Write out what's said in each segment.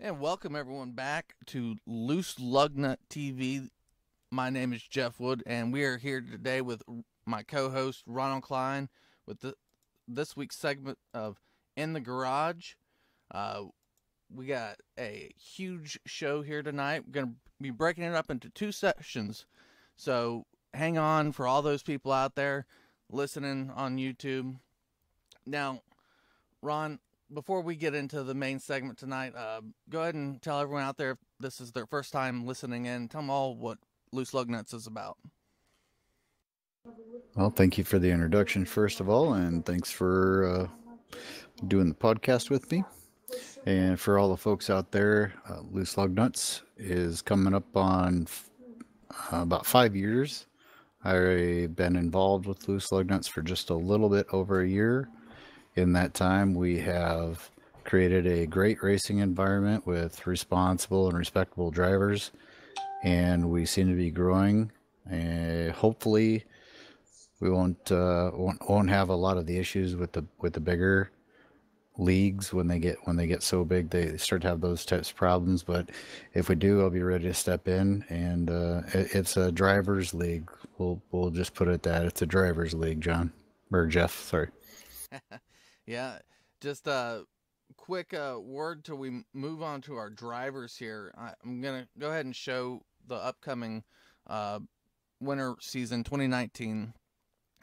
And welcome everyone back to Loose Lugnut TV. My name is Jeff Wood, and we are here today with my co-host Ronald Klein with this week's segment of In the Garage. Uh, we got a huge show here tonight. We're going to be breaking it up into two sections, so hang on for all those people out there listening on YouTube. Now, Ron, before we get into the main segment tonight, go ahead and tell everyone out there if this is their first time listening in. Tell them all what Loose Lugnuts is about. Well, thank you for the introduction, first of all, and thanks for doing the podcast with me. And for all the folks out there, Loose Lugnuts is coming up on about 5 years. I've been involved with Loose Lugnuts for just a little bit over a year. In that time, we have created a great racing environment with responsible and respectable drivers, and we seem to be growing. And hopefully, we won't have a lot of the issues with the bigger leagues when they get so big they start to have those types of problems. But if we do, I'll be ready to step in, and it's a drivers league. We'll just put it that it's a drivers league, John or Jeff. Sorry. Yeah, just a quick word till we move on to our drivers here. I'm going to go ahead and show the upcoming winter season 2019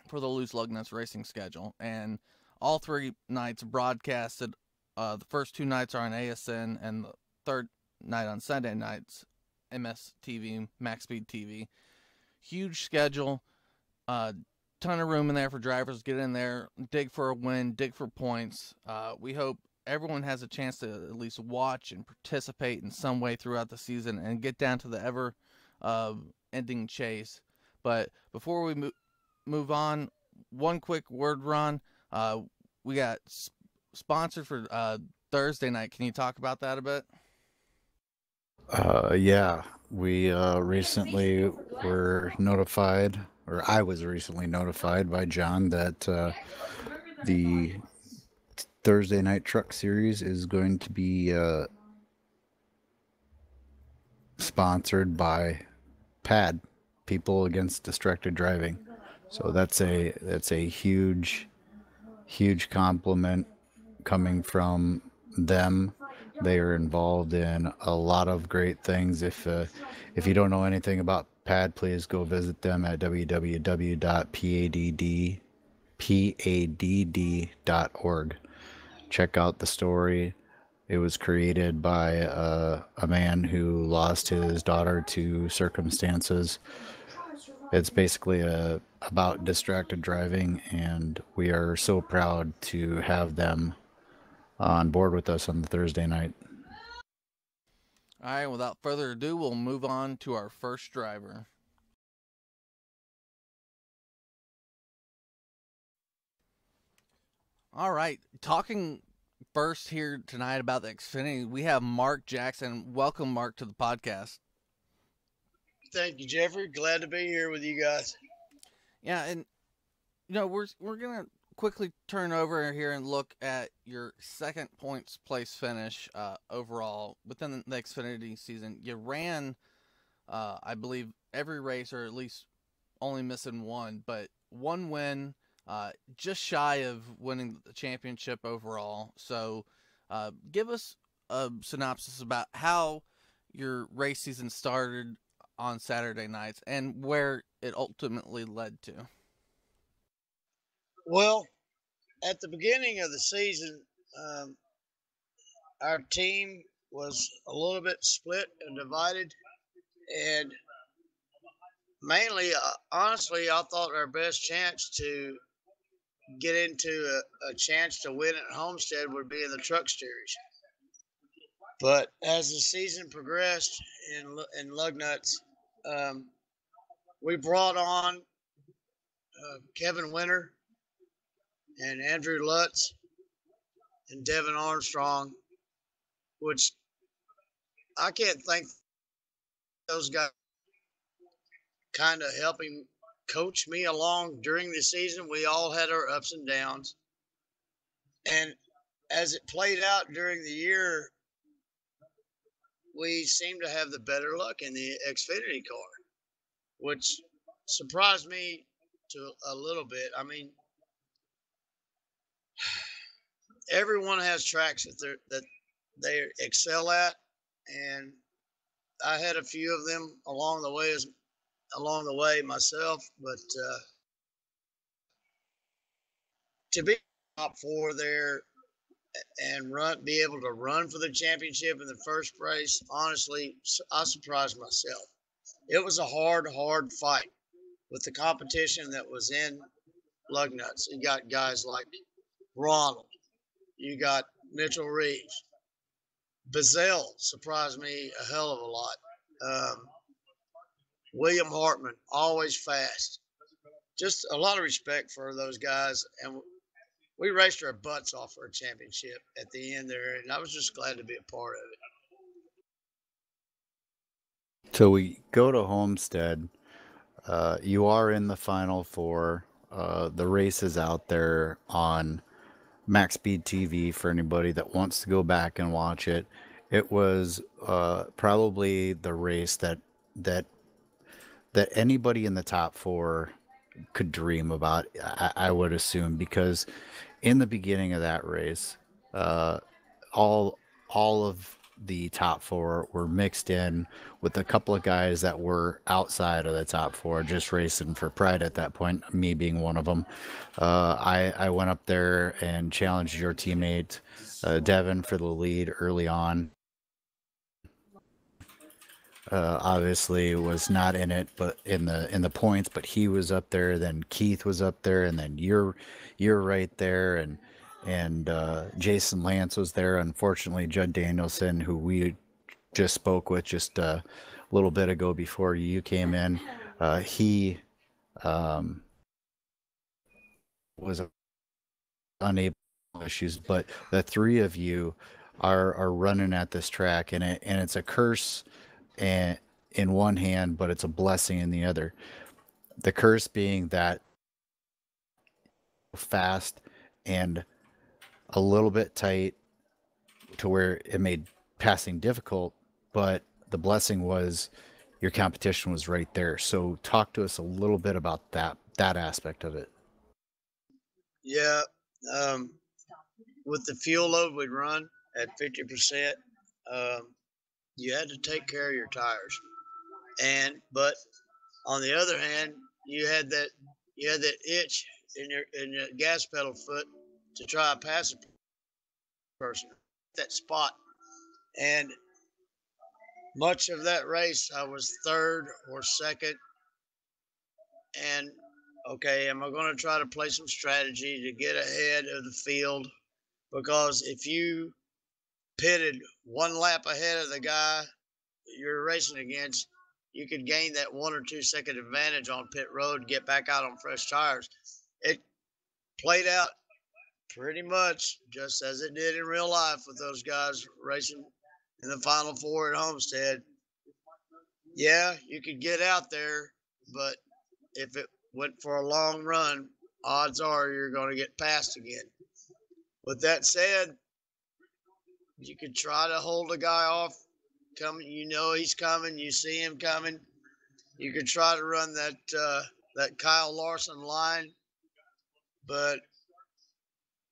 for the Loose Lugnuts racing schedule. And all three nights broadcasted. The first two nights are on ASN, and the third night on Sunday nights, MSTV, Max Speed TV. Huge schedule. Ton of room in there for drivers. Get in there, dig for a win, dig for points. We hope everyone has a chance to at least watch and participate in some way throughout the season and get down to the ever ending chase. But before we move on, one quick word, Ron. We got sponsored for Thursday night. Can you talk about that a bit? Yeah, we recently were notified, or I was recently notified by John that the Thursday Night Truck Series is going to be sponsored by PAD, People Against Distracted Driving. So that's a huge compliment coming from them. They are involved in a lot of great things. If you don't know anything about PAD, please go visit them at www.padd.org. Check out the story. It was created by a man who lost his daughter to circumstances. It's basically about distracted driving, and we are so proud to have them on board with us on the Thursday night. All right, without further ado, we'll move on to our first driver. All right, talking first here tonight about the Xfinity, we have Mark Jackson. Welcome, Mark, to the podcast. Thank you, Jeffrey. Glad to be here with you guys. Yeah, and we're gonna quickly turn over here and look at your second points place finish overall within the Xfinity season. You ran, I believe, every race, or at least only missing one, but one win, just shy of winning the championship overall. So give us a synopsis about how your race season started on Saturday nights and where it ultimately led to. Well, at the beginning of the season, our team was a little bit split and divided. And mainly, honestly, I thought our best chance to get into a chance to win at Homestead would be in the Truck Series. But as the season progressed in Lugnuts, we brought on Kevin Winter and Andrew Lutz and Devin Armstrong, which I can't thank those guys kind of helping coach me along during the season. We all had our ups and downs. And as it played out during the year, we seemed to have the better luck in the Xfinity car, which surprised me to a little bit. I mean, everyone has tracks that they excel at, and I had a few of them along the way myself. But to be top four there and be able to run for the championship in the first race, honestly, I surprised myself. It was a hard fight with the competition that was in Lugnuts. You got guys like Ronald, you got Mitchell Reeves, Bazell surprised me a hell of a lot. Um, William Hartman, always fast. Just a lot of respect for those guys, and we raced our butts off for a championship at the end there, and I was just glad to be a part of it. So we go to Homestead. You are in the final four. The race is out there on Max Speed TV for anybody that wants to go back and watch it. It was probably the race that that anybody in the top four could dream about. I would assume, because in the beginning of that race, uh, all all of the top four were mixed in with a couple of guys that were outside of the top four, just racing for pride at that point. Me being one of them. I went up there and challenged your teammate Devin for the lead early on. Obviously was not in it, but in the points, but he was up there. Then Keith was up there, and then you're right there, and Jason Lance was there. Unfortunately, Judd Danielson, who we just spoke with just a little bit ago before you came in, he was unable issues. But the three of you are running at this track, and it's a curse and in one hand, but it's a blessing in the other. The curse being that fast and a little bit tight to where it made passing difficult, but the blessing was your competition was right there. So talk to us a little bit about that aspect of it. Yeah, um, with the fuel load we'd run at 50%, you had to take care of your tires. But on the other hand, you had that itch in your gas pedal foot to try to pass a person that spot. And much of that race, I was third or second. And okay, am I going to try to play some strategy to get ahead of the field? Because if you pitted one lap ahead of the guy you're racing against, you could gain that 1 or 2 second advantage on pit road, get back out on fresh tires. It played out pretty much just as it did in real life with those guys racing in the Final Four at Homestead. Yeah, you could get out there, but if it went for a long run, odds are you're going to get passed again. With that said, you could try to hold a guy off coming. You know he's coming. You see him coming. You could try to run that Kyle Larson line, but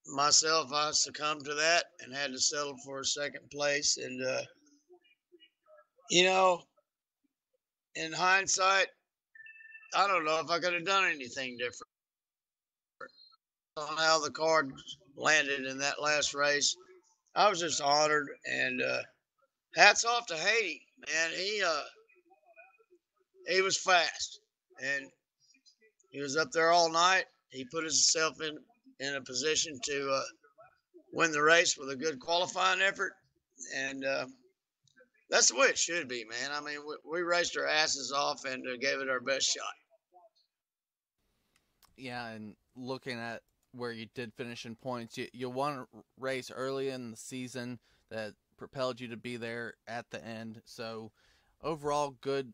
myself, I succumbed to that and had to settle for a second place. And you know, in hindsight, I don't know if I could have done anything different on how the card landed in that last race. I was just honored, and hats off to Haiti, man. He was fast, and he was up there all night. He put himself in a position to win the race with a good qualifying effort, and that's the way it should be, man. I mean, we raced our asses off and gave it our best shot. Yeah, and looking at where you did finish in points, you won a race early in the season that propelled you to be there at the end. So overall, good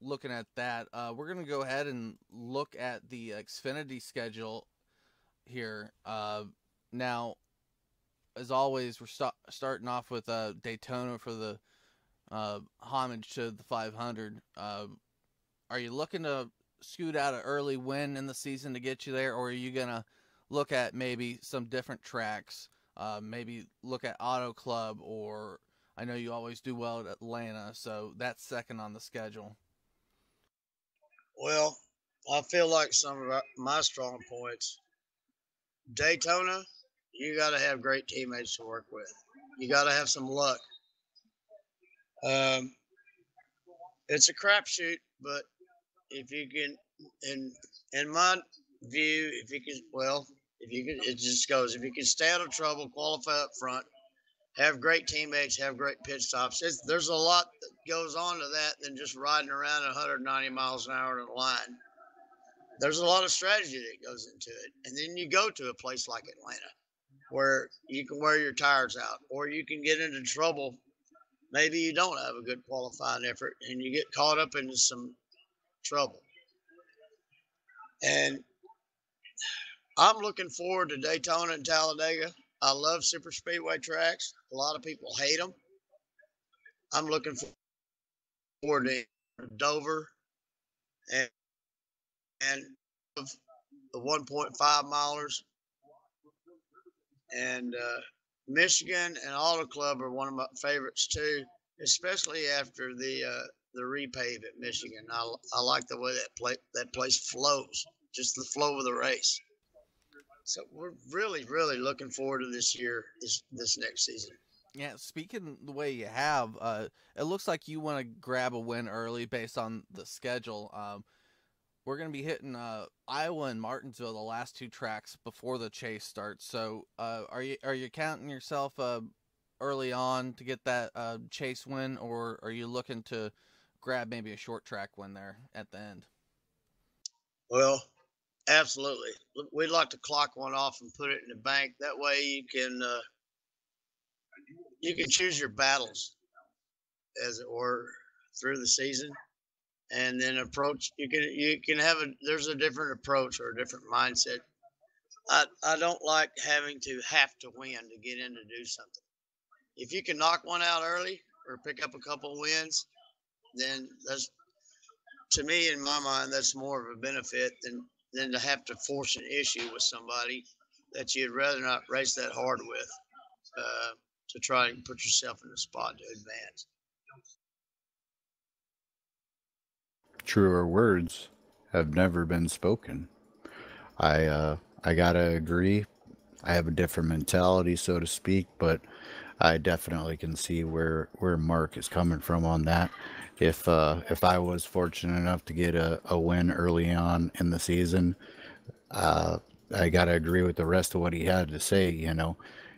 looking at that. We're going to go ahead and look at the Xfinity schedule here. Now, as always, we're starting off with Daytona for the homage to the 500. Are you looking to scoot out an early win in the season to get you there, or are you gonna look at maybe some different tracks? Maybe look at Auto Club, or I know you always do well at Atlanta, so that's second on the schedule. Well, I feel like some of my strong points. Daytona, you got to have great teammates to work with. You got to have some luck. Um, it's a crapshoot, but if you can, in my view, if you can, well, if you can, it just goes. If you can stay out of trouble, qualify up front, have great teammates, have great pit stops. There's a lot that goes on to that than just riding around at 190 miles an hour in a line. There's a lot of strategy that goes into it, and then you go to a place like Atlanta where you can wear your tires out, or you can get into trouble. Maybe you don't have a good qualifying effort, and you get caught up into some trouble. And I'm looking forward to Daytona and Talladega. I love super speedway tracks. A lot of people hate them. I'm looking forward to Dover and, and the 1.5 milers. And Michigan and Auto Club are one of my favorites too, especially after the repave at Michigan. I like the way that place flows, just the flow of the race. So we're really looking forward to this year, this next season. Yeah, speaking the way you have, it looks like you want to grab a win early based on the schedule. We're going to be hitting Iowa and Martinsville, the last two tracks before the chase starts. So, are you counting yourself early on to get that chase win, or are you looking to grab maybe a short track win there at the end? Well, absolutely. We'd like to clock one off and put it in the bank. That way you can choose your battles, as it were, through the season, and then approach. You can have there's a different approach or a different mindset. I don't like having to have to win to get in to do something. If you can knock one out early or pick up a couple wins, then that's, to me, in my mind, that's more of a benefit than to have to force an issue with somebody that you'd rather not race that hard with, to try and put yourself in a spot to advance. Truer words have never been spoken. I gotta agree. I have a different mentality, so to speak, but I definitely can see where Mark is coming from on that. If I was fortunate enough to get a win early on in the season, uh, I gotta agree with the rest of what he had to say.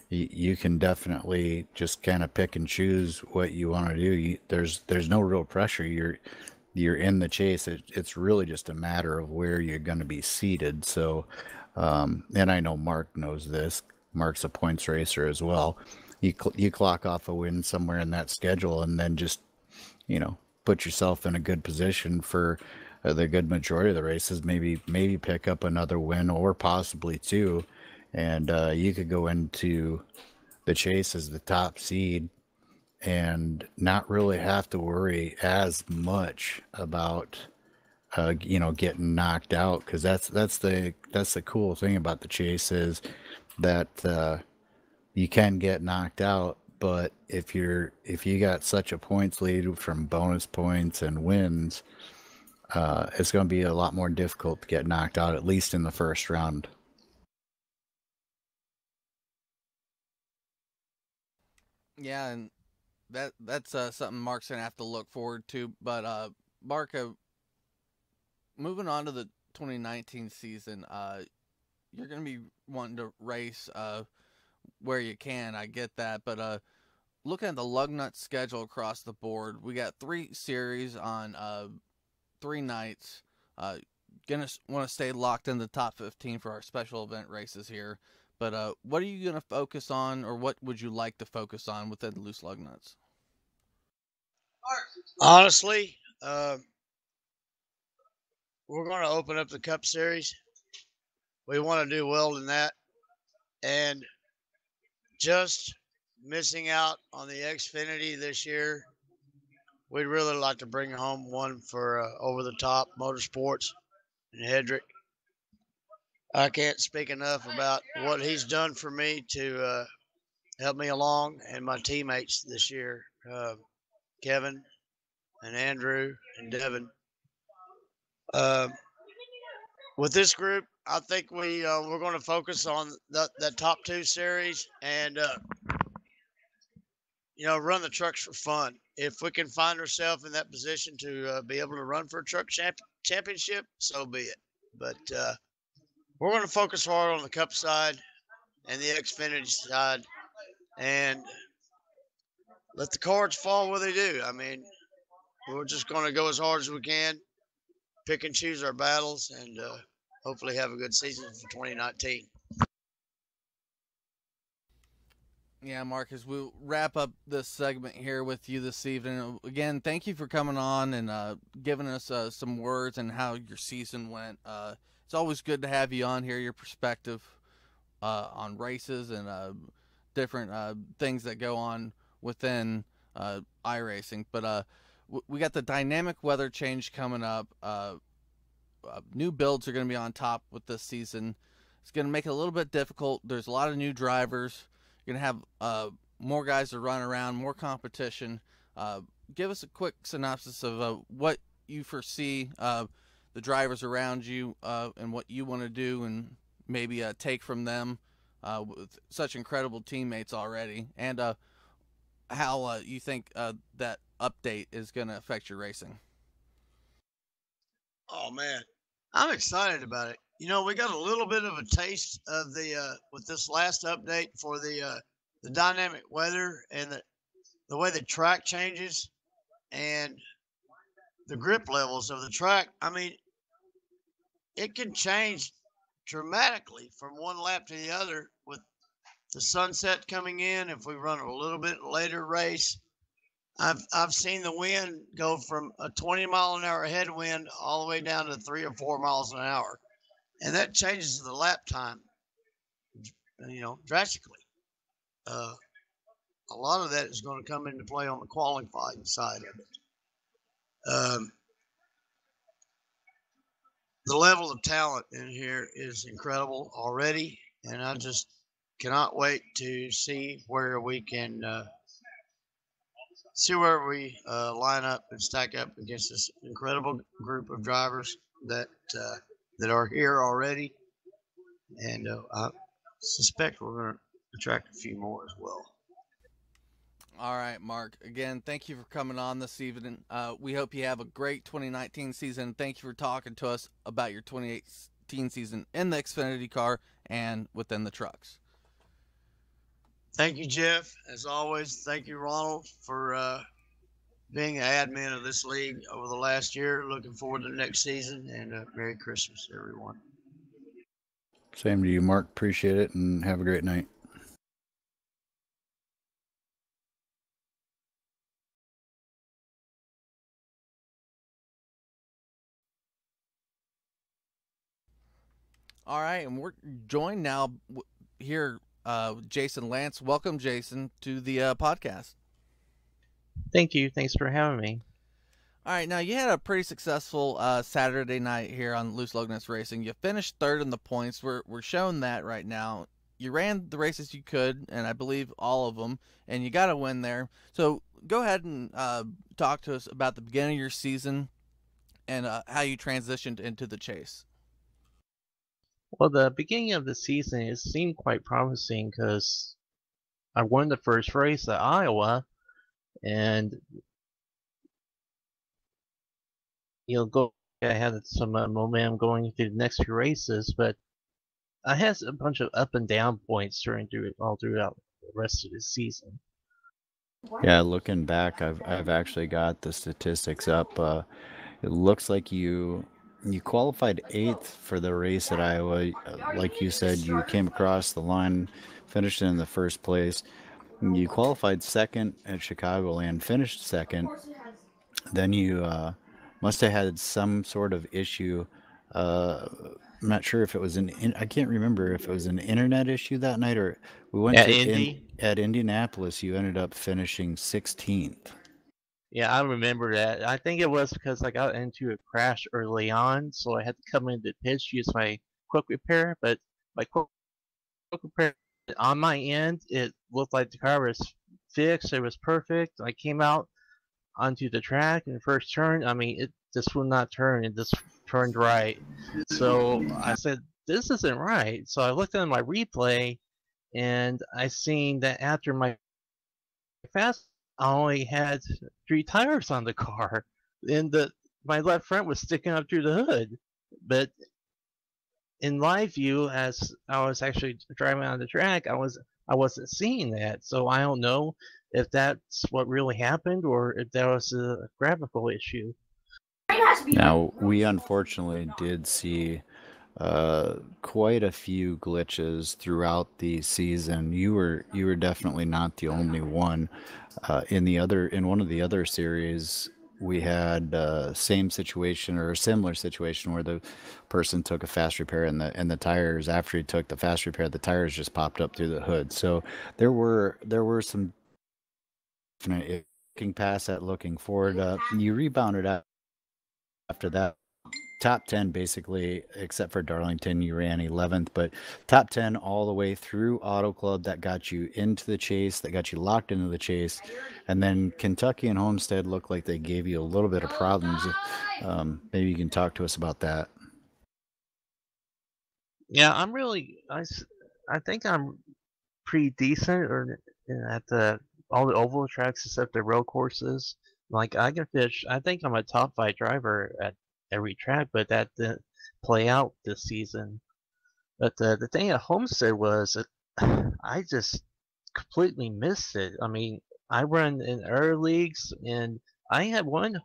You can definitely just kind of pick and choose what you want to do. There's no real pressure. You're in the chase. It's really just a matter of where you're going to be seated. So, and I know Mark knows this. Mark's a points racer as well. You clock off a win somewhere in that schedule, and then just you know put yourself in a good position for the good majority of the races. Maybe pick up another win or possibly two, and you could go into the chase as the top seed and not really have to worry as much about getting knocked out, because that's the cool thing about the chase is that you can get knocked out, but if you got such a points lead from bonus points and wins, it's going to be a lot more difficult to get knocked out, at least in the first round. Yeah, and that's something Mark's gonna have to look forward to. But Mark, moving on to the 2019 season, you're gonna be wanting to race where you can. I get that, but looking at the Lugnuts schedule across the board, we got 3 series on 3 nights. Gonna want to stay locked in the top 15 for our special event races here. But what are you gonna focus on, or what would you like to focus on within Loose Lugnuts? Honestly, we're going to open up the Cup Series. We want to do well in that, and just missing out on the Xfinity this year we'd really like to bring home one for Over the Top Motorsports and Hedrick. I can't speak enough about what he's done for me to help me along and my teammates this year, Kevin and Andrew and Devin. With this group, I think we're going to focus on the top two series and run the trucks for fun. If we can find ourselves in that position to be able to run for a truck championship, so be it. But we're going to focus hard on the Cup side and the Xfinity side, and let the cards fall where they do. I mean, we're just going to go as hard as we can, pick and choose our battles, and hopefully have a good season for 2019. Yeah, Marcus, we'll wrap up this segment here with you this evening. Again, thank you for coming on and giving us some words and how your season went. It's always good to have you on here, your perspective on races and different things that go on within iRacing. But we got the dynamic weather change coming up. New builds are going to be on top with this season. It's going to make it a little bit difficult. There's a lot of new drivers. You're going to have more guys to run around, more competition. Give us a quick synopsis of what you foresee the drivers around you and what you want to do and maybe take from them with such incredible teammates already, and how you think that update is going to affect your racing. Oh man, I'm excited about it. We got a little bit of a taste of the with this last update for the dynamic weather and the way the track changes and the grip levels of the track. I mean, it can change dramatically from one lap to the other with the sunset coming in. If we run a little bit later race, I've seen the wind go from a 20-mile-an-hour headwind all the way down to 3 or 4 miles an hour, and that changes the lap time, drastically. A lot of that is going to come into play on the qualifying side of it. The level of talent in here is incredible already, and I just cannot wait to see where we can line up and stack up against this incredible group of drivers that are here already, and I suspect we're going to attract a few more as well. All right, Mark. Again, thank you for coming on this evening. We hope you have a great 2019 season. Thank you for talking to us about your 2018 season in the Xfinity car and within the trucks. Thank you, Jeff. As always, thank you, Ronald, for being an admin of this league over the last year. Looking forward to the next season, and Merry Christmas, everyone. Same to you, Mark. Appreciate it, and have a great night. All right, and we're joined now here, Jason Lance. Welcome, Jason, to the podcast. Thank you. Thanks for having me. All right, now you had a pretty successful Saturday night here on Loose Lugnuts Racing. You finished third in the points. We're showing that right now. You ran the races you could, and I believe all of them, and you got a win there. So go ahead and talk to us about the beginning of your season and how you transitioned into the chase. Well, the beginning of the season, it seemed quite promising because I won the first race at Iowa, and I had some momentum going into the next few races, but I had a bunch of up and down points all throughout the rest of the season. Yeah, looking back, I've actually got the statistics up. It looks like you qualified 8th for the race at Iowa. Like you said, you came across the line, finished in the first place. You qualified 2nd at Chicagoland, finished 2nd. Then you must have had some sort of issue. I'm not sure if it was I can't remember if it was an internet issue that night or we went at to Indy. At Indianapolis. You ended up finishing 16th. Yeah, I remember that. I think it was because I got into a crash early on, so I had to come into the pits, use my quick repair. But my quick repair on my end, it looked like the car was fixed. It was perfect. I came out onto the track in the first turn. I mean, it just would not turn. It just turned right. So I said, this isn't right. So I looked at my replay, and I seen that after my fast, I only had 3 tires on the car, and my left front was sticking up through the hood. But in live view, as I was actually driving on the track, I wasn't seeing that. So I don't know if that's what really happened or if that was a graphical issue. Now, we unfortunately did see quite a few glitches throughout the season. You were definitely not the only one. In one of the other series, we had same situation or a similar situation where the person took a fast repair and the tires after he took the fast repair, the tires just popped up through the hood. So there were some definite looking past that, looking forward. You rebounded after that. Top 10 basically, except for Darlington, you ran 11th, but top 10 all the way through Auto Club. That got you into the chase, that got you locked into the chase. And then Kentucky and Homestead looked like they gave you a little bit of problems. Maybe you can talk to us about that. Yeah, I think I'm pretty decent or at the all the oval tracks except the road courses. Like I can fish. I think I'm a top 5 driver at every track, but that didn't play out this season. But the thing at Homestead was I just completely missed it. I mean, I run in air leagues, and I had won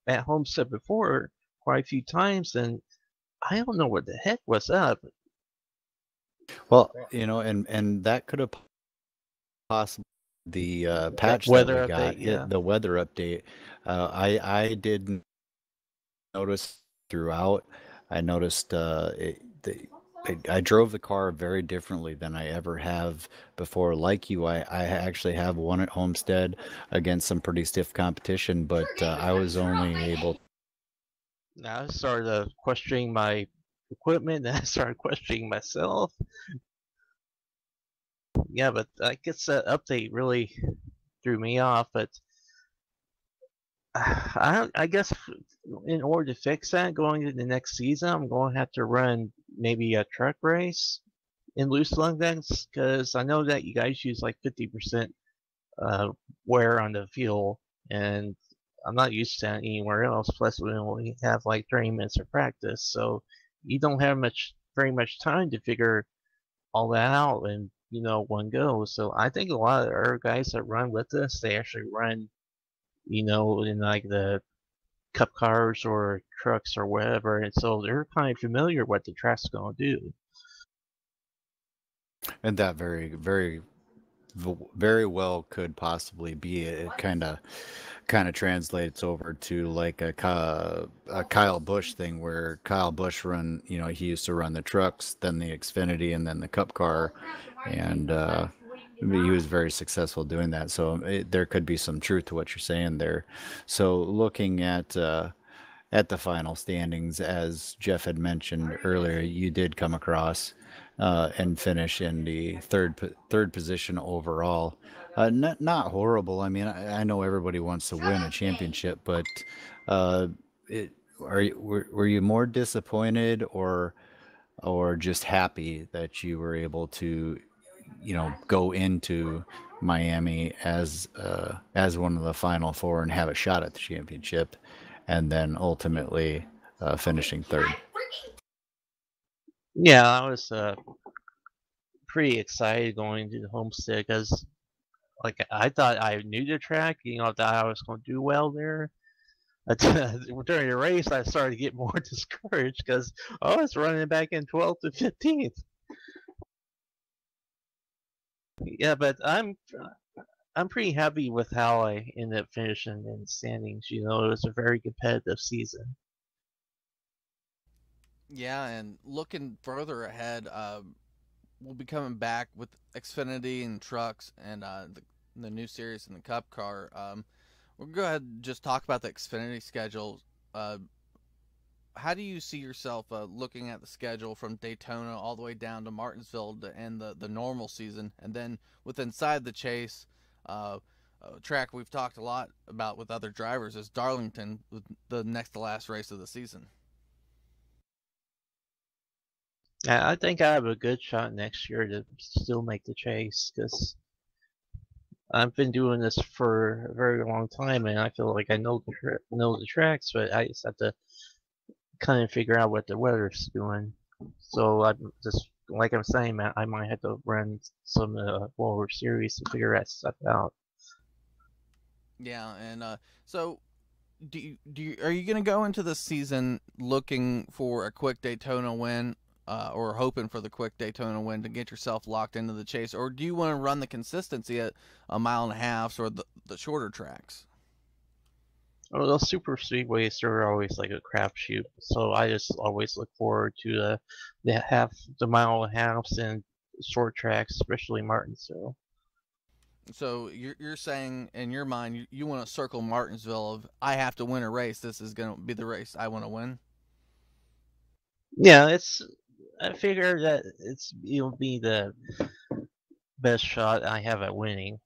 at Homestead before quite a few times, and I don't know what the heck was up. Well, and that could have possibly the patch that we Weather got, update, yeah. the weather update. I did notice throughout. I noticed I drove the car very differently than I ever have before. Like you, I actually have won at Homestead against some pretty stiff competition, but I was only able. Now I started questioning my equipment, and I started questioning myself. Yeah, but I guess that update really threw me off. But I guess in order to fix that, going into the next season, I'm going to have to run maybe a truck race in loose lug nuts because I know that you guys use like 50% wear on the fuel, and I'm not used to that anywhere else. Plus, we only have like 30 minutes of practice, so you don't have very much time to figure all that out in one go. So I think a lot of our guys that run with us, they actually run in like the cup cars or trucks or whatever, and so they're kind of familiar what the track's going to do. And that very well could possibly be it. Kind of translates over to like a Kyle Busch thing where Kyle Busch he used to run the trucks, then the Xfinity, and then the Cup car, and he was very successful doing that. So there could be some truth to what you're saying there. So looking at the final standings, as Jeff had mentioned earlier, you did come across and finish in the third position overall. Not horrible. I mean, I know everybody wants to win a championship, but uh, it, were you more disappointed or just happy that you were able to go into Miami as one of the final four and have a shot at the championship, and then ultimately finishing third? Yeah, I was pretty excited going to the Homestead because like I thought I knew the track, thought I was going to do well there. During the race, I started to get more discouraged because I was running back in 12th to 15th. Yeah, but I'm pretty happy with how I ended up finishing in the standings. It was a very competitive season. Yeah, and looking further ahead, we'll be coming back with Xfinity and trucks and the new series in the Cup car. We'll go ahead and just talk about the Xfinity schedule. Uh, how do you see yourself looking at the schedule from Daytona all the way down to Martinsville to end the normal season, and then with inside the chase, uh, track we've talked a lot about with other drivers is Darlington, with the next to last race of the season. I think I have a good shot next year to still make the chase because I've been doing this for a very long time, and I feel like I know know the tracks, but I just have to kind of figure out what the weather's doing. So I'm just like I'm saying, I might have to run some World Series to figure that stuff out. Yeah, and so are you going to go into the season looking for a quick Daytona win, or hoping for the quick Daytona win to get yourself locked into the chase, or do you want to run the consistency at a mile and a half or the shorter tracks? Well, those super speedways are always like a crapshoot, so I just always look forward to the mile and a halves and short tracks, especially Martinsville. So you're saying in your mind you want to circle Martinsville of I have to win a race. This is going to be the race I want to win. Yeah, I figure that it'll be the best shot I have at winning.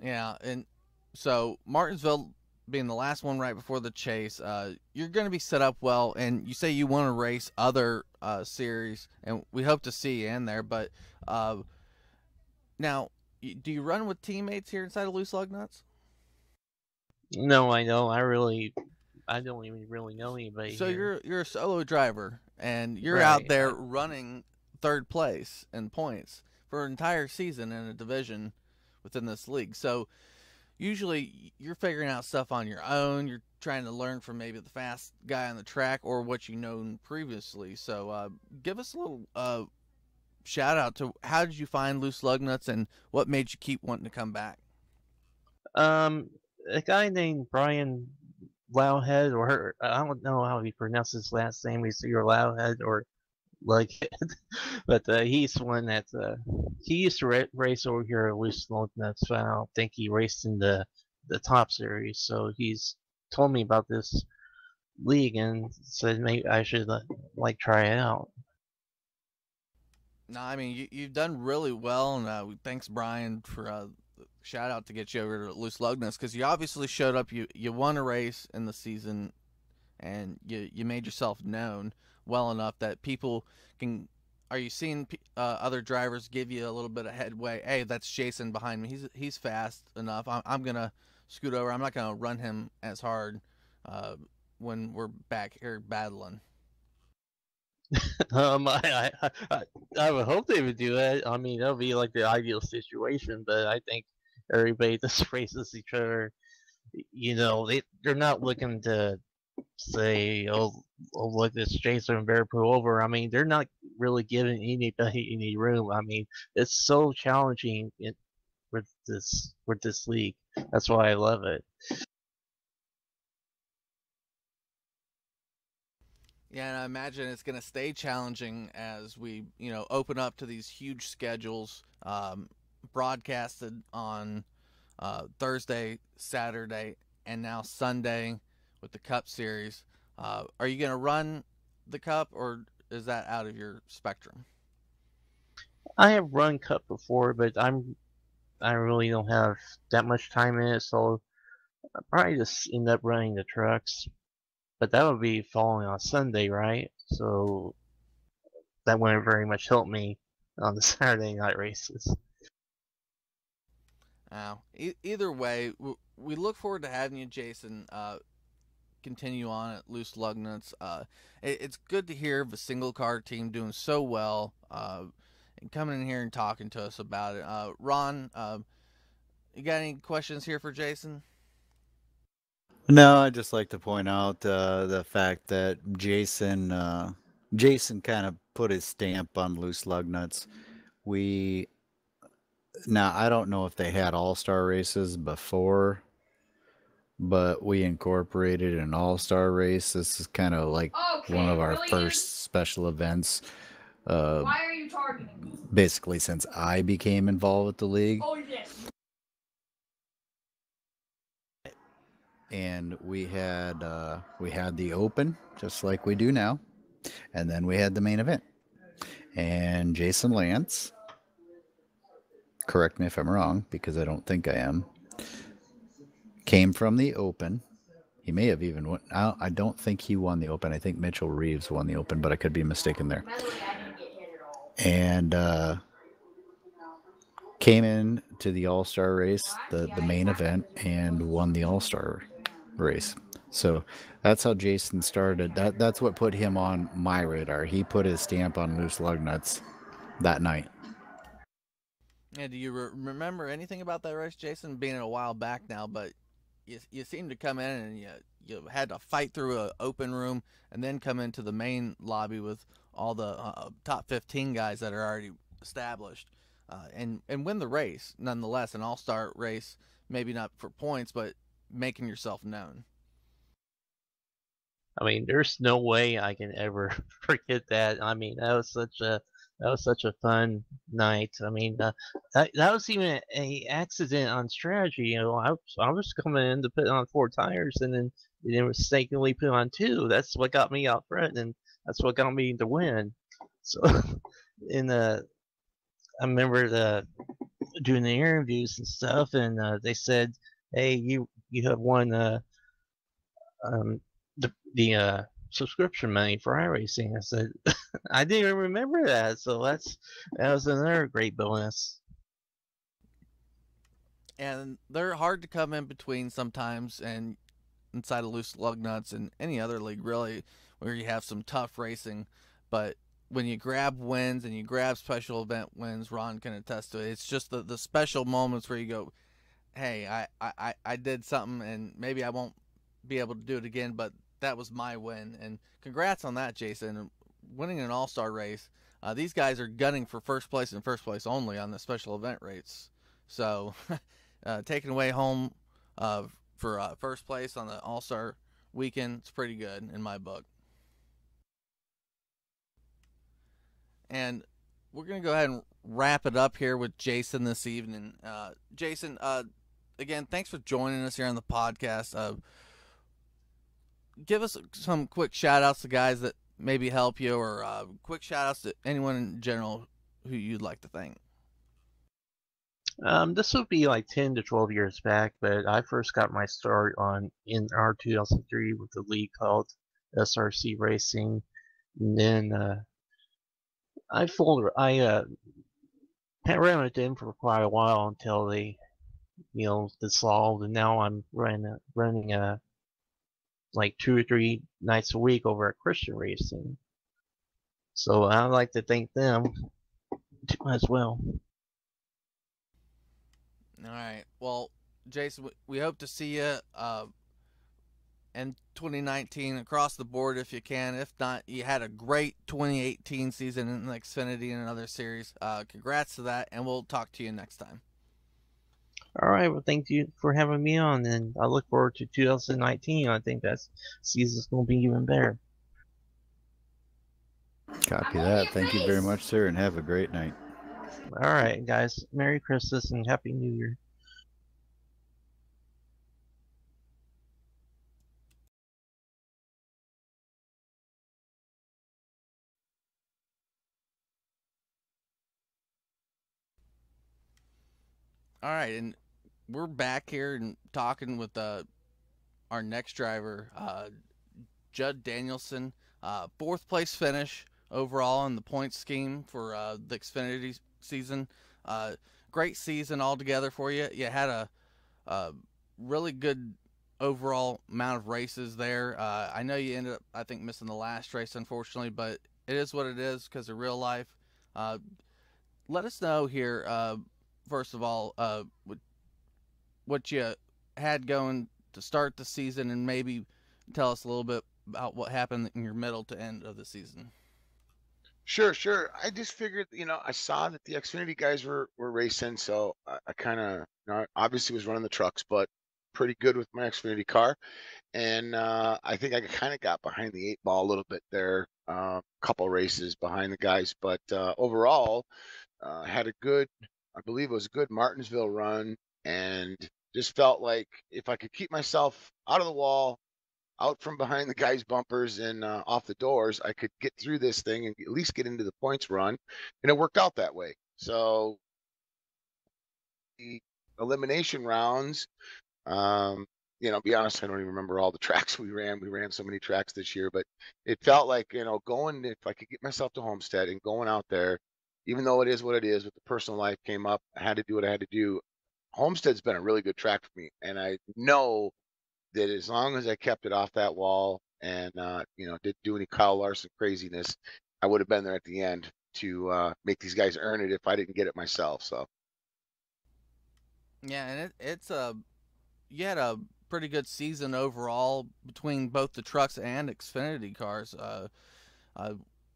Yeah, and so Martinsville being the last one right before the chase, you're going to be set up well. And you say you want to race other series, and we hope to see you in there. But uh, now, do you run with teammates here inside of Loose Lugnuts? No, I know. I don't even really know anybody So here. you're a solo driver, and you're out Right. there running third place in points for an entire season in a division within this league. So usually you're figuring out stuff on your own. You're trying to learn from maybe the fast guy on the track or what you known previously. So give us a little shout out to how did you find Loose Lugnuts and what made you keep wanting to come back? Um, a guy named Brian Loudhead, or I don't know how he pronounces his last name. He's either Loudhead or Lughead, but he's one that he used to race over here at Loose Nuts. I don't think he raced in the top series, so he's told me about this league and said maybe I should like try it out. No, I mean you've done really well, and thanks Brian for shout out to get you over to Loose Lugnuts because you obviously showed up. You won a race in the season, and you made yourself known well enough that people can. Are you seeing other drivers give you a little bit of headway? Hey, that's Jason behind me. He's fast enough. I'm gonna scoot over. I'm not gonna run him as hard uh, when we're back here battling. I would hope they would do that. I mean, that would be like the ideal situation, but I think everybody just races each other. You know, they're not looking to say, oh look, this Jason better pull over. I mean, they're not really giving anybody any room. I mean, it's so challenging with this league. That's why I love it. Yeah, and I imagine it's going to stay challenging as we, open up to these huge schedules, broadcasted on Thursday, Saturday, and now Sunday with the Cup Series. Are you going to run the Cup, or is that out of your spectrum? I have run Cup before, but I really don't have that much time in it, so I'll probably just end up running the trucks. But that would be falling on Sunday, right? So that wouldn't very much help me on the Saturday night races. Either way, we look forward to having you, Jason. Continue on at Loose Lugnuts. It's good to hear of a single car team doing so well, and coming in here and talking to us about it. Ron, you got any questions here for Jason? No, I'd just like to point out the fact that Jason kind of put his stamp on Loose Lugnuts. We Now I don't know if they had all-star races before, but we incorporated an all-star race. This is kind of like one of our first special events. Why are you targeting? Basically, since I became involved with the league. Oh yes. and we had the Open just like we do now, and then we had the main event. And Jason Lance, correct me if I'm wrong because I don't think I am, came from the Open. He may have even won. I don't think he won the Open. I think Mitchell Reeves won the Open, but I could be mistaken there. And came in to the All-Star race, the main event, and won the All-Star race. So that's how Jason started. That's what put him on my radar. He put his stamp on Loose Lugnuts that night. Yeah, do you remember anything about that race, Jason? Being a while back now, but you seemed to come in and you had to fight through an open room and then come into the main lobby with all the top 15 guys that are already established, and win the race nonetheless. An all-star race, maybe not for points, but making yourself known. I mean, there's no way I can ever forget that. I mean, that was such a fun night. I mean, that was even a accident on strategy. You know, I was coming in to put on 4 tires and then mistakenly put on 2. That's what got me out front, and that's what got me to win. So, in the I remember doing the interviews and stuff, and they said, "Hey, you have won um, the subscription money for iRacing." I said, I didn't even remember that, so that was another great bonus. And they're hard to come in between sometimes, and inside of Loose Lug Nuts and any other league really, where you have some tough racing, but when you grab wins and you grab special event wins, Ron can attest to it. It's just the special moments where you go, hey, I did something, and maybe I won't be able to do it again, but that was my win. And congrats on that, Jason. Winning an all-star race. These guys are gunning for first place and first place only on the special event rates. So taking away home for first place on the all-star weekend, it's pretty good in my book. And we're going to go ahead and wrap it up here with Jason this evening. Jason, again, thanks for joining us here on the podcast. Give us some quick shout outs to guys that maybe help you, or quick shout outs to anyone in general who you'd like to thank. This would be like 10 to 12 years back, but I first got my start in our 2003 with the league called SRC Racing, and then I ran with them for quite a while until they dissolved, and now I'm running like 2 or 3 nights a week over at Christian Racing. So I'd like to thank them as well. All right. Well, Jason, we hope to see you in 2019 across the board if you can. If not, you had a great 2018 season in Xfinity and another series. Congrats to that, and we'll talk to you next time. All right. Well, thank you for having me on, and I look forward to 2019. I think that season's going to be even better. Copy that. Thank you very much, sir, and have a great night. All right, guys. Merry Christmas and Happy New Year. All right, and we're back here and talking with our next driver, Judd Danielson. Fourth place finish overall in the point scheme for the Xfinity season. Great season altogether for you. You had a really good overall amount of races there. I know you ended up, I think, missing the last race, unfortunately, but it is what it is because of real life. Let us know here, first of all, what you had going to start the season, and maybe tell us a little bit about what happened in your middle to end of the season. Sure. I just figured, I saw that the Xfinity guys were racing, so I kind of, obviously was running the trucks, but pretty good with my Xfinity car. And I think I kind of got behind the 8 ball a little bit there, a couple races behind the guys, but overall, had a good, I believe it was a good Martinsville run, and Just felt like if I could keep myself out of the wall, out from behind the guy's bumpers and off the doors, I could get through this thing and at least get into the points run. And it worked out that way. So the elimination rounds, be honest, I don't even remember all the tracks we ran. We ran so many tracks this year, but it felt like, going, if I could get myself to Homestead and going out there, even though it is what it is, with the personal life came up, I had to do what I had to do. Homestead's been a really good track for me. And I know that as long as I kept it off that wall and didn't do any Kyle Larson craziness, I would have been there at the end to make these guys earn it if I didn't get it myself. So Yeah, and it's you had a pretty good season overall between both the trucks and Xfinity cars. A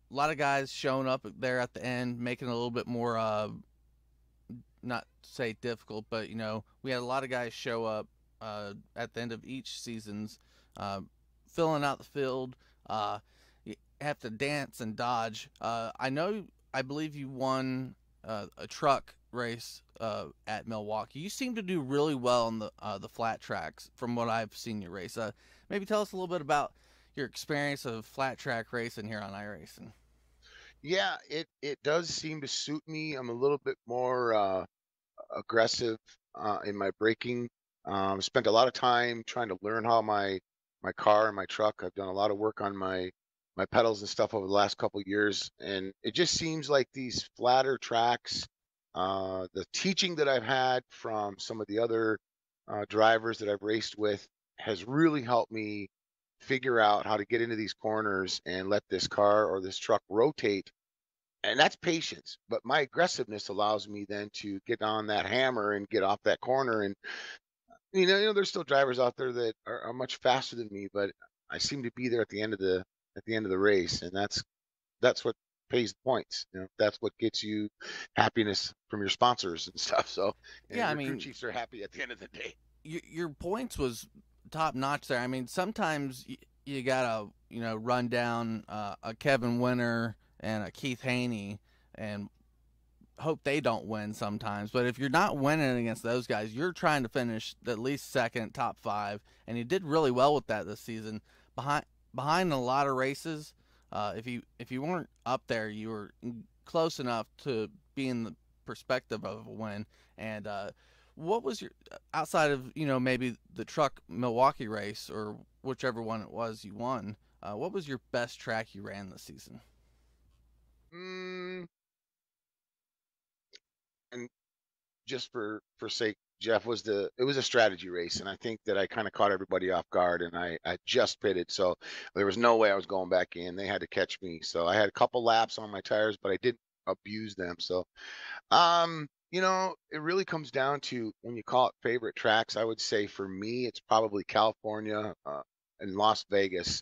lot of guys showing up there at the end, making it a little bit more not to say difficult, but we had a lot of guys show up at the end of each season's filling out the field. You have to dance and dodge. I believe you won a truck race at Milwaukee. You seem to do really well on the flat tracks from what I've seen you race. Maybe tell us a little bit about your experience of flat track racing here on iRacing. yeah, it does seem to suit me. I'm a little bit more aggressive in my braking. Spent a lot of time trying to learn how my car and my truck. I've done a lot of work on my pedals and stuff over the last couple of years, and it just seems like these flatter tracks. The teaching that I've had from some of the other drivers that I've raced with has really helped me figure out how to get into these corners and let this car or this truck rotate, and that's patience. But my aggressiveness allows me then to get on that hammer and get off that corner. And there's still drivers out there that are much faster than me, but I seem to be there at the end of the race, and that's what pays the points. That's what gets you happiness from your sponsors and stuff. So, and Yeah, I your crew mean, chiefs are happy at the end of the day. your points was top notch there. I mean, sometimes you gotta run down a Kevin Winter and a Keith Haney and hope they don't win sometimes. But if you're not winning against those guys, you're trying to finish at least second, top five, and you did really well with that this season. Behind a lot of races, if you weren't up there, you were close enough to be in the perspective of a win. And what was your outside of maybe the truck Milwaukee race or whichever one it was you won? What was your best track you ran this season? Mm, and just for sake, Jeff, it was a strategy race, and I think that I kind of caught everybody off guard, and I just pitted, so there was no way I was going back in. They had to catch me, so I had a couple laps on my tires, but I didn't abuse them. So it really comes down to when you call it favorite tracks. I would say for me, it's probably California and Las Vegas.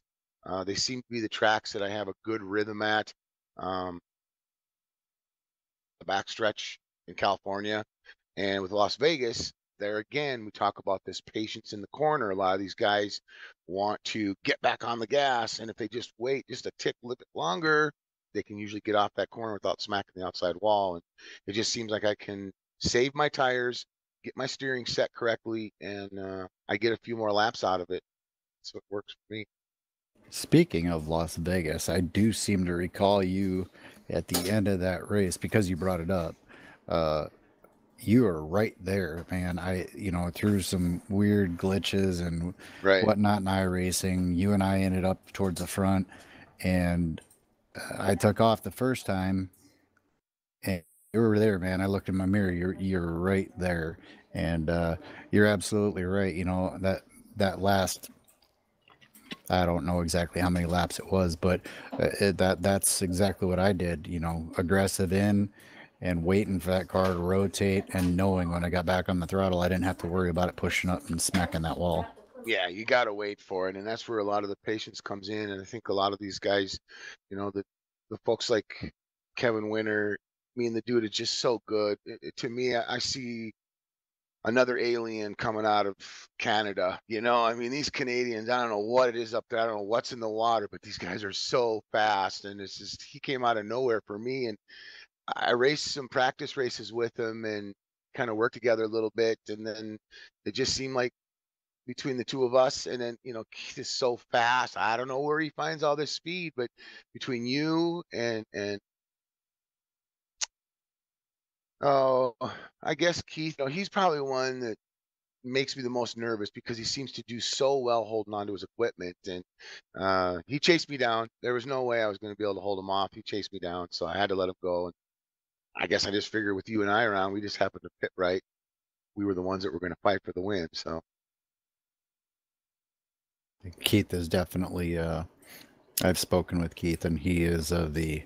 They seem to be the tracks that I have a good rhythm at. Um, the backstretch in California. And with Las Vegas, there again, we talk about this patience in the corner. A lot of these guys want to get back on the gas, and if they just wait just a tick a little bit longer, they can usually get off that corner without smacking the outside wall. And it just seems like I can save my tires, get my steering set correctly, and I get a few more laps out of it. That's what works for me. Speaking of Las Vegas, I do seem to recall you at the end of that race because you brought it up. Uh, you were right there, man. Through some weird glitches and Right. whatnot in iRacing, you and I ended up towards the front, and I took off the first time, and you were there, man. I looked in my mirror. You're right there, and you're absolutely right. That last, I don't know exactly how many laps it was, but that's exactly what I did. Aggressive in and waiting for that car to rotate, and knowing when I got back on the throttle, I didn't have to worry about it pushing up and smacking that wall. Yeah, you got to wait for it, and that's where a lot of the patience comes in. And I think a lot of these guys, the folks like Kevin Winter, the dude is just so good. To me, I see another alien coming out of Canada. These Canadians, I don't know what it is up there. I don't know what's in the water, but these guys are so fast, and it's just he came out of nowhere for me. And I raced some practice races with him and kind of work together a little bit, and then it just seemed like between the two of us, and then Keith is so fast. I don't know where he finds all this speed, but between you and oh, I guess Keith, he's probably one that makes me the most nervous because he seems to do so well holding on to his equipment. And he chased me down. There was no way I was going to be able to hold him off. He chased me down, so I had to let him go. And I guess I just figured with you and I around, we just happened to pit right. We were the ones that were going to fight for the win. So Keith is definitely. I've spoken with Keith, and he is of the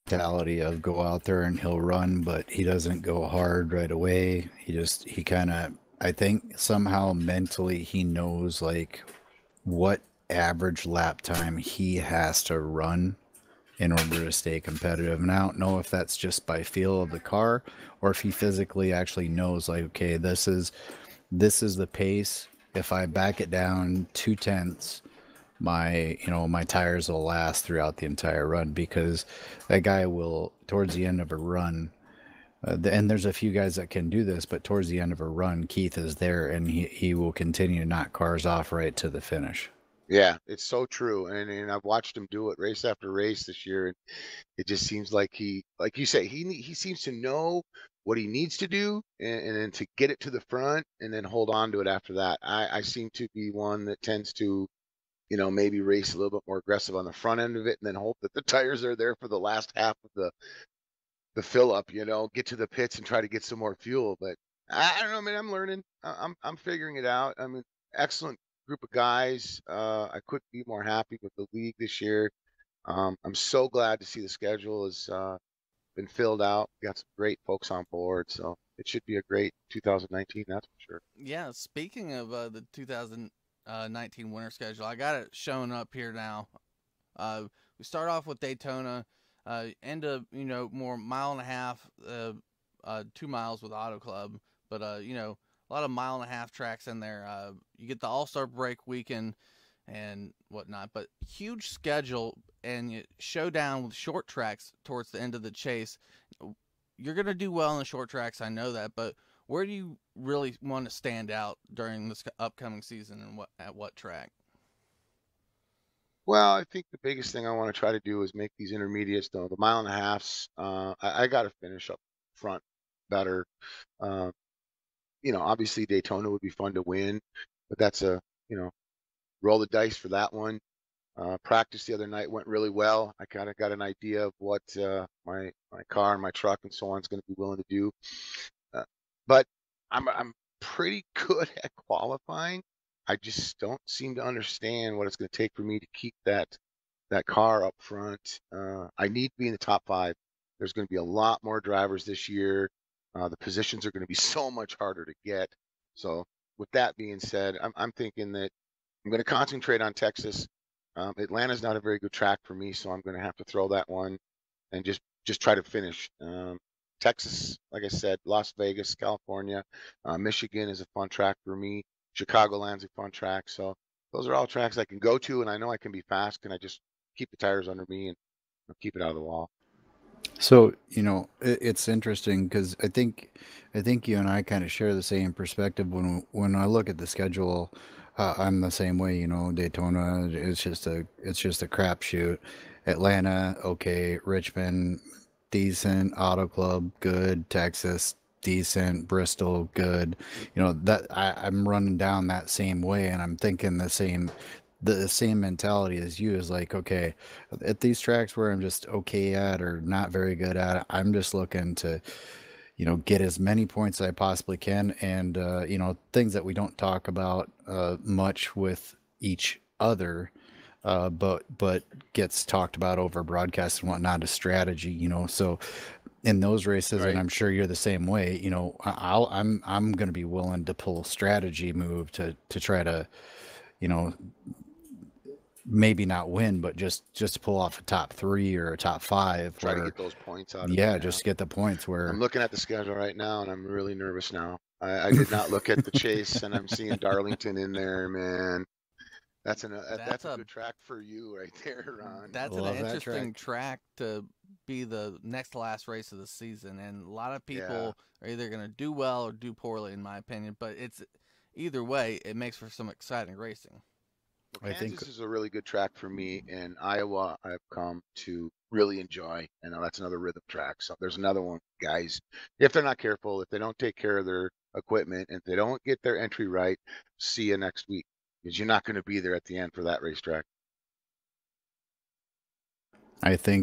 mentality of go out there and he'll run, but he doesn't go hard right away. He kind of, I think somehow mentally he knows like what average lap time he has to run in order to stay competitive. And I don't know if that's just by feel of the car or if he physically actually knows like, okay, this is the pace. If I back it down 2/10, my tires will last throughout the entire run, because that guy will, towards the end of a run, and there's a few guys that can do this, but towards the end of a run, Keith is there and he will continue to knock cars off right to the finish. yeah, it's so true. And I've watched him do it race after race this year, and it just seems like like you say, he seems to know what he needs to do, and then to get it to the front and then hold on to it after that. I seem to be one that tends to maybe race a little bit more aggressive on the front end of it, and then hope that the tires are there for the last half of the fill up, get to the pits and try to get some more fuel. But I don't know, man, I'm learning. I'm figuring it out. I mean, excellent group of guys. I couldn't be more happy with the league this year. I'm so glad to see the schedule has been filled out. We got some great folks on board, so it should be a great 2019, that's for sure. Yeah, speaking of the 2019 winter schedule, I got it showing up here now. We start off with Daytona, end up more mile and a half, 2 miles with Auto Club, but a lot of mile and a half tracks in there. You get the All-Star break weekend and whatnot, but huge schedule, and you showdown with short tracks towards the end of the chase. You're gonna do well in the short tracks, I know that, but where do you really want to stand out during this upcoming season, and at what track? Well, I think the biggest thing I want to try to do is make these intermediates, though, the mile and a halves. I got to finish up front better. Uh, obviously Daytona would be fun to win, but that's roll the dice for that one. Practice the other night went really well. I kind of got an idea of what my car and my truck and so on is going to be willing to do. But I'm pretty good at qualifying. I just don't seem to understand what it's going to take for me to keep that car up front. I need to be in the top 5. There's going to be a lot more drivers this year. The positions are going to be so much harder to get. So with that being said, I'm thinking that I'm going to concentrate on Texas. Atlanta's not a very good track for me, so I'm going to have to throw that one and just try to finish. Texas, like I said, Las Vegas, California, Michigan is a fun track for me. Chicagoland's a fun track. So those are all tracks I can go to, and I know I can be fast. Can I just keep the tires under me and keep it out of the wall? So, it's interesting because I think you and I kind of share the same perspective when I look at the schedule. I'm the same way. Daytona, it's just a crapshoot. Atlanta, okay. Richmond, decent. Auto Club, good. Texas, decent. Bristol, good. That I'm running down that same way, and I'm thinking the same mentality as you, is like, okay, at these tracks where I'm just okay at or not very good at, I'm just looking to, get as many points as I possibly can. And, things that we don't talk about much with each other, but gets talked about over broadcast and whatnot, is strategy, so in those races, Right. and I'm sure you're the same way, I'm going to be willing to pull a strategy move to try to, maybe not win, but just pull off a top 3 or a top 5. Try to get those points out of Yeah, it. just get the points where I'm looking at the schedule right now, and I'm really nervous now. I did not look at the chase, and I'm seeing Darlington in there, man. That's That's a a good track for you right there, Ron. that's an Love that interesting track. track to be the next to last race of the season, and a lot of Yeah. people are either going to do well or do poorly, in my opinion. But it's either way, it makes for some exciting racing. Well, I think Kansas is a really good track for me, and Iowa I've come to really enjoy. And that's another rhythm track. So there's another one, guys. If they're not careful, if they don't take care of their equipment, if they don't get their entry right, see you next week because you're not going to be there at the end for that racetrack.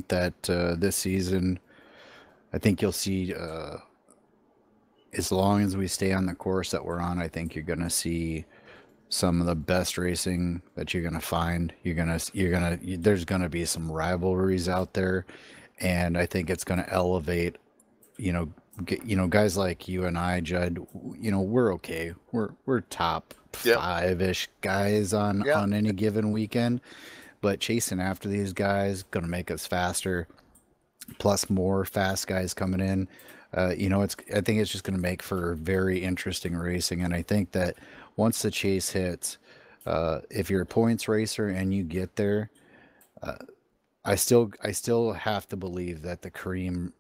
that this season, I think you'll see, as long as we stay on the course that we're on, I think you're going to see some of the best racing that you're going to find. There's going to be some rivalries out there, and I think it's going to elevate, you know, guys like you and I, Judd. We're okay. We're top Yep. five-ish guys on Yeah. any given weekend, but chasing after these guys going to make us faster. Plus more fast guys coming in. I think it's just going to make for very interesting racing, and I think that once the chase hits, if you're a points racer and you get there, I still have to believe that the cream,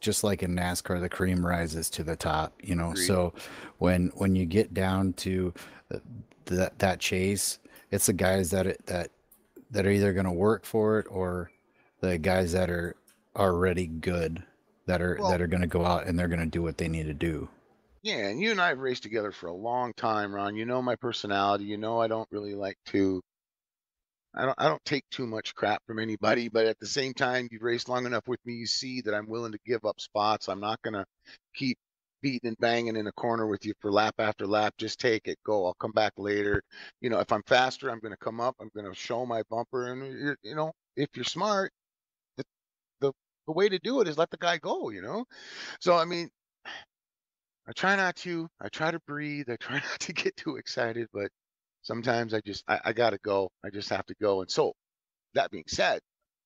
just like in NASCAR, the cream rises to the top. Agreed. So when you get down to that chase, it's the guys that are either going to work for it, or the guys that are already good, Well, that are going to go out and they're going to do what they need to do. yeah, and you and I have raced together for a long time, Ron. You know my personality. You know I don't really like to. I don't take too much crap from anybody, but at the same time, you've raced long enough with me. You see that I'm willing to give up spots. I'm not gonna keep beating and banging in a corner with you for lap after lap. Just take it, go. I'll come back later. If I'm faster, I'm gonna come up. I'm gonna show my bumper, and if you're smart, the the, the way to do it is let the guy go. So I mean, I try not to. I try to breathe. I try not to get too excited, but sometimes I gotta go. I just have to go. And so that being said,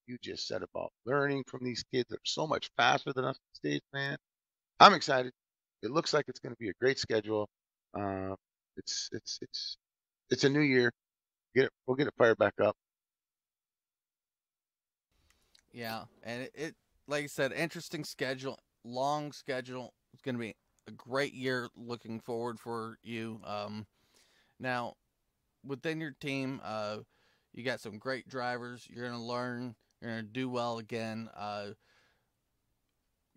you just said about learning from these kids that are so much faster than us these days, man. I'm excited. It looks like it's going to be a great schedule. Uh, it's a new year. We'll get it fired back up. Yeah, and it like I said, interesting schedule, long schedule. It's going to be a great year. Looking forward for you. Now within your team, you got some great drivers. You're going to learn. You're going to do well again.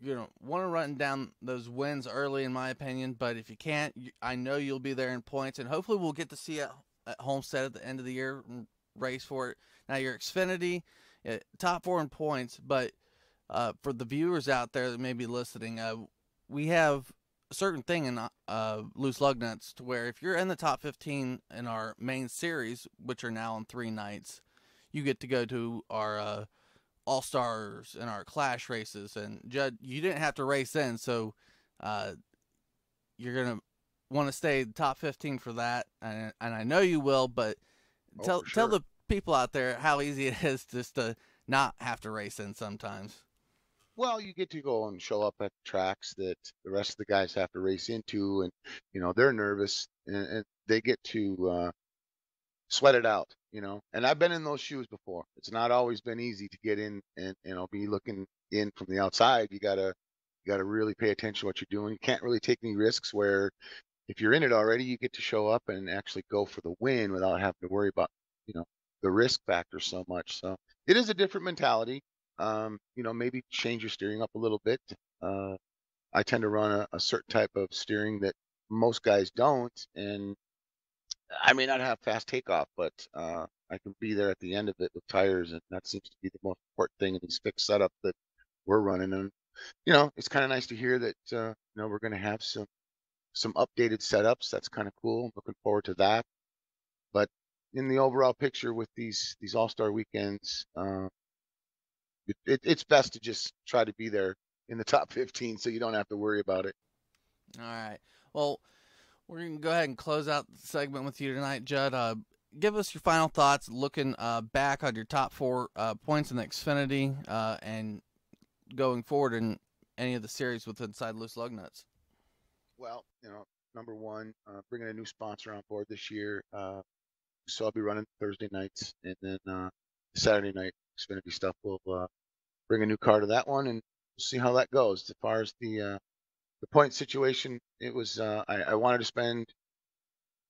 You know, want to run down those wins early, in my opinion. But if you can't, I know you'll be there in points, and hopefully we'll get to see you at Homestead at the end of the year and race for it. Now your Xfinity, top four in points, but for the viewers out there that may be listening, we have a certain thing in Loose Lugnuts to where if you're in the top 15 in our main series, which are now on 3 nights, you get to go to our all Stars and our Clash races. And Judd, you didn't have to race in, so uh, you're gonna want to stay top 15 for that, and I know you will. But Oh, tell for tell sure. the people out there how easy it is just to not have to race in sometimes. Well, you get to go and show up at tracks that the rest of the guys have to race into, and they're nervous, and they get to sweat it out. And I've been in those shoes before. It's not always been easy to get in and be looking in from the outside. You gotta really pay attention to what you're doing. You can't really take any risks where if you're in it already, you get to show up and actually go for the win without having to worry about, you know, the risk factor so much. So it is a different mentality. Maybe change your steering up a little bit. Uh, I tend to run a certain type of steering that most guys don't, and I may not have fast takeoff, but I can be there at the end of it with tires, and that seems to be the most important thing in these fixed setup that we're running. And it's kind of nice to hear that we're going to have some updated setups. That's kind of cool. I'm looking forward to that. But in the overall picture with these All-Star weekends, it's best to just try to be there in the top 15 so you don't have to worry about it. All right. Well, we're going to go ahead and close out the segment with you tonight, Judd. Give us your final thoughts looking back on your top four points in the Xfinity and going forward in any of the series with Inside Loose Lugnuts. Well, number one, bringing a new sponsor on board this year. so I'll be running Thursday nights, and then Saturday night Xfinity stuff. We'll bring a new car to that one, and see how that goes. As far as the point situation, it was I wanted to spend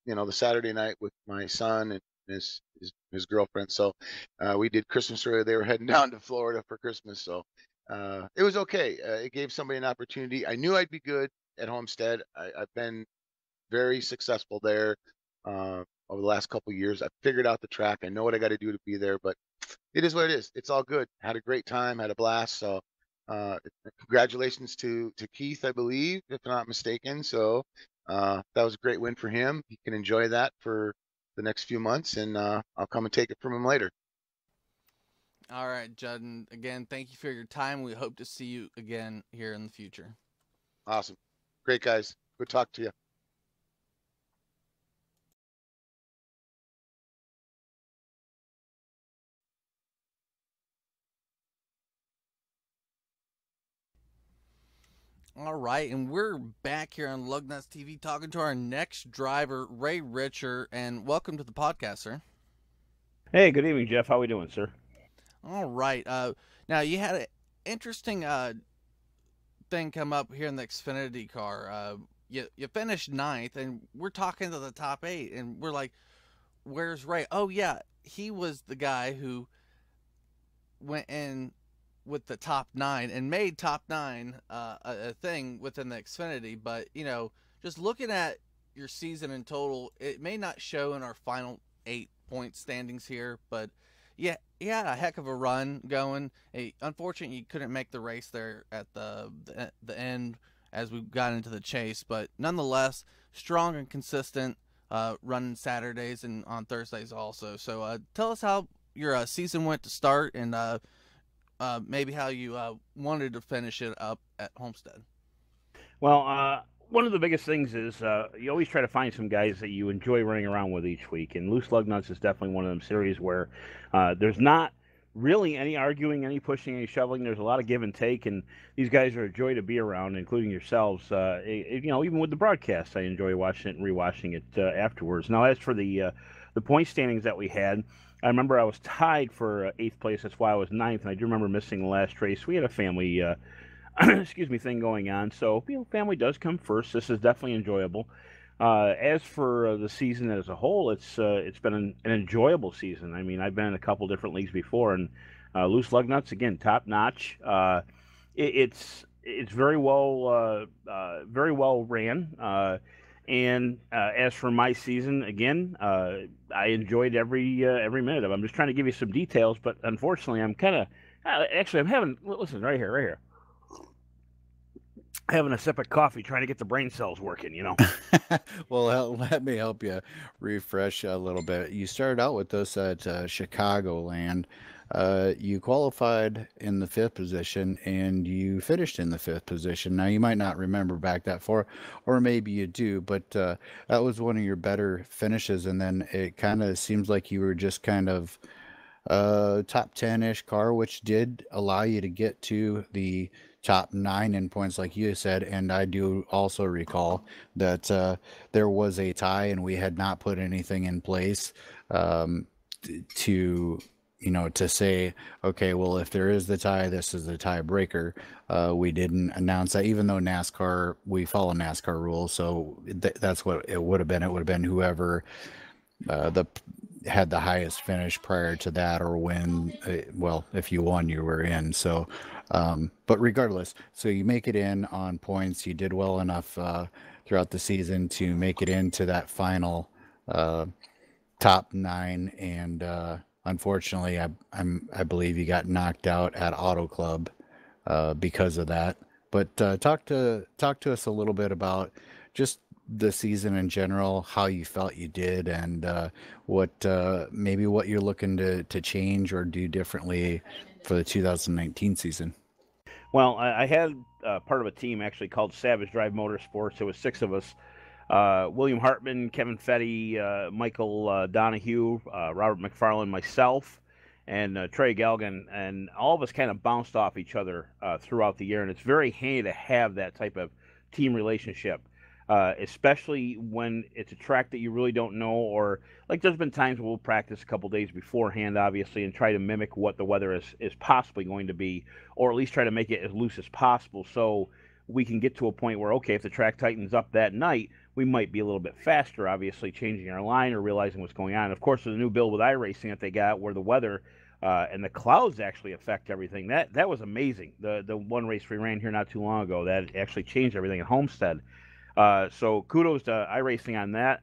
the Saturday night with my son and his girlfriend. So we did Christmas early. They were heading down to Florida for Christmas, so it was okay. It gave somebody an opportunity. I knew I'd be good at Homestead. I've been very successful there over the last couple of years. I figured out the track. I know what I got to do to be there, but it is what it is. It's all good. Had a great time. Had a blast. So uh, congratulations to Keith, I believe, if I'm not mistaken. So that was a great win for him. He can enjoy that for the next few months, and I'll come and take it from him later. All right, Judd. And again, thank you for your time. We hope to see you again here in the future. Awesome. Great, guys. Good talk to you. All right, and we're back here on Lugnuts TV talking to our next driver, Ray Richer, and welcome to the podcast, sir. Hey, good evening, Jeff. How are we doing, sir? All right. Now you had an interesting thing come up here in the Xfinity car. You finished ninth, and we're talking to the top 8, and we're like, "Where's Ray?" Oh yeah, he was the guy who went in with the top 9 and made top 9 a thing within the Xfinity. But just looking at your season in total, it may not show in our final 8-point standings here, but yeah, he had a heck of a run going. Unfortunately, you couldn't make the race there at the end as we got into the chase, but nonetheless, strong and consistent running Saturdays and on Thursdays also. So tell us how your season went to start, and maybe how you wanted to finish it up at Homestead. Well, one of the biggest things is you always try to find some guys that you enjoy running around with each week, and Loose Lugnuts is definitely one of them series where there's not really any arguing, any pushing, any shoveling. There's a lot of give and take, and these guys are a joy to be around, including yourselves. Even with the broadcast, I enjoy watching it and rewatching it afterwards. Now, as for the point standings that we had, I remember I was tied for 8th place. That's why I was 9th, and I do remember missing the last race. We had a family, excuse me, thing going on. So, family does come first. This is definitely enjoyable. As for the season as a whole, it's been an enjoyable season. I mean, I've been in a couple different leagues before, and Loose Lugnuts, again, top notch. It's very well ran. And as for my season, again, I enjoyed every minute of it. I'm just trying to give you some details, but unfortunately, I'm kind of actually I'm having listen right here, having a sip of coffee, trying to get the brain cells working. Well, let me help you refresh a little bit. You started out with us at Chicagoland. You qualified in the 5th position and you finished in the 5th position. Now, you might not remember back that far, or maybe you do, but that was one of your better finishes. And then it kind of seems like you were just kind of top 10-ish car, which did allow you to get to the top 9 in points, like you said. And I do also recall that there was a tie and we had not put anything in place to to say, okay, well, if there is the tie, this is the tiebreaker. We didn't announce that, even though NASCAR, we follow NASCAR rules. So that's what it would have been. It would have been whoever had the highest finish prior to that, or when, well, if you won, you were in. So, but regardless, so you make it in on points. You did well enough throughout the season to make it into that final top 9, and unfortunately, I believe you got knocked out at Auto Club because of that. But talk to us a little bit about just the season in general, how you felt you did, and what maybe what you're looking to change or do differently for the 2019 season. Well, I had part of a team actually called Savage Drive Motorsports. It was 6 of us. William Hartman, Kevin Fetty, Michael Donahue, Robert McFarland, myself, and Trey Galgan, and all of us kind of bounced off each other throughout the year, and it's very handy to have that type of team relationship. especially when it's a track that you really don't know. Or like there's been times where we'll practice a couple days beforehand, obviously, and try to mimic what the weather is possibly going to be, or at least try to make it as loose as possible, so we can get to a point where, okay, if the track tightens up that night, we might be a little bit faster, obviously, changing our line or realizing what's going on. Of course, with the new build with iRacing that they got, where the weather and the clouds actually affect everything. That was amazing. The one race we ran here not too long ago that actually changed everything at Homestead. So kudos to iRacing on that.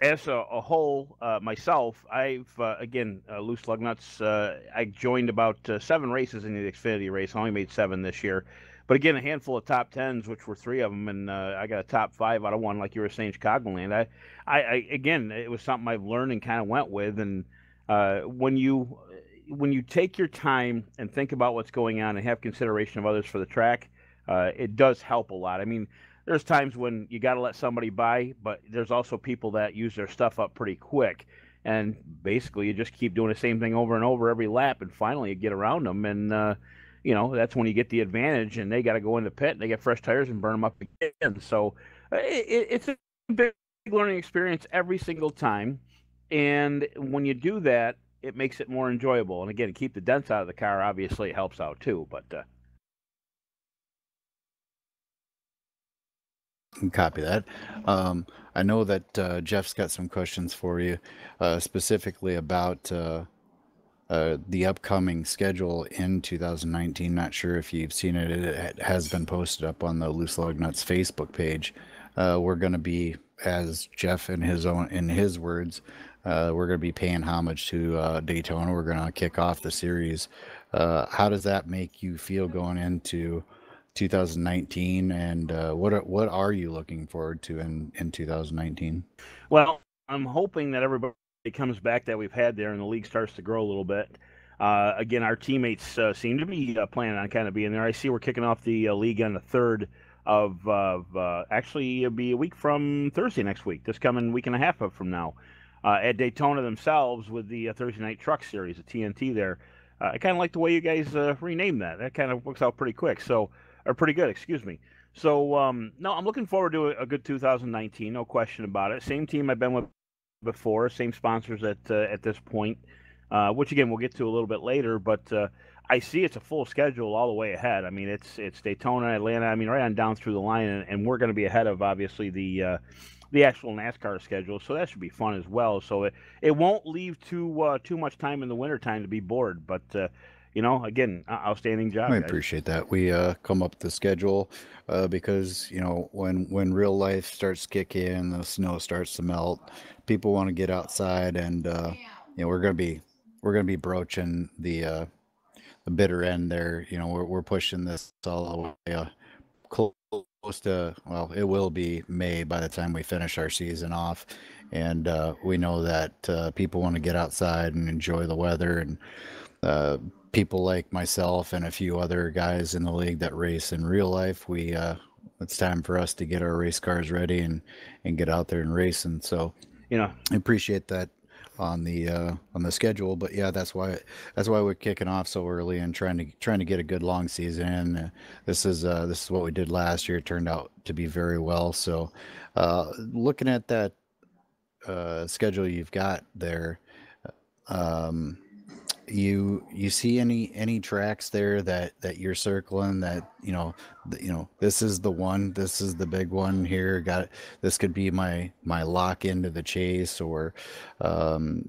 As a whole, myself, I've again loose lug nuts. I joined about 7 races in the Xfinity race. I only made 7 this year, but again, a handful of top tens, which were 3 of them, and I got a top 5 out of 1, like you were saying, Chicagoland. I again, it was something I've learned and kind of went with, and when you take your time and think about what's going on and have consideration of others for the track, it does help a lot. I mean, there's times when you got to let somebody by, but there's also people that use their stuff up pretty quick. And basically, you just keep doing the same thing over and over every lap, and finally you get around them. And, that's when you get the advantage, and they got to go in the pit, and they get fresh tires and burn them up again. So it's a big learning experience every single time. And when you do that, it makes it more enjoyable. And again, keep the dents out of the car. Obviously, it helps out too. But Copy that. I know that Jeff's got some questions for you, specifically about the upcoming schedule in 2019. Not sure if you've seen it. It has been posted up on the Loose Lug Nuts Facebook page. We're going to be, as Jeff in his words, we're going to be paying homage to Daytona. We're going to kick off the series. How does that make you feel going into 2019, and what are you looking forward to in 2019? Well, I'm hoping that everybody comes back that we've had there, and the league starts to grow a little bit. Again, our teammates seem to be planning on kind of being there. I see we're kicking off the league on the 3rd of actually it'll be a week from Thursday next week, this coming week and a half from now, at Daytona themselves with the Thursday Night Truck Series, the TNT there. I kind of like the way you guys renamed that. That kind of works out pretty quick. So, or pretty good, excuse me. So, no, I'm looking forward to a good 2019, no question about it. Same team I've been with before, same sponsors at this point, which again we'll get to a little bit later. But I see it's a full schedule all the way ahead. I mean, it's Daytona, Atlanta. I mean, right on down through the line, and we're going to be ahead of obviously the actual NASCAR schedule, so that should be fun as well. So it won't leave too much time in the wintertime to be bored, but again, outstanding job. I Guys. appreciate that. We come up with the schedule because when real life starts to kick in, the snow starts to melt, people want to get outside, and we're gonna be broaching the bitter end there. We're pushing this all the way close to, well, it will be May by the time we finish our season off, and we know that people want to get outside and enjoy the weather, and people like myself and a few other guys in the league that race in real life, it's time for us to get our race cars ready and get out there and race. And so I appreciate that on the schedule. But yeah, that's why we're kicking off so early and trying to get a good long season. This is what we did last year. It turned out to be very well. So looking at that schedule you've got there, you see any tracks there that you're circling that this is the one, this is the big one here, this could be my lock into the chase, or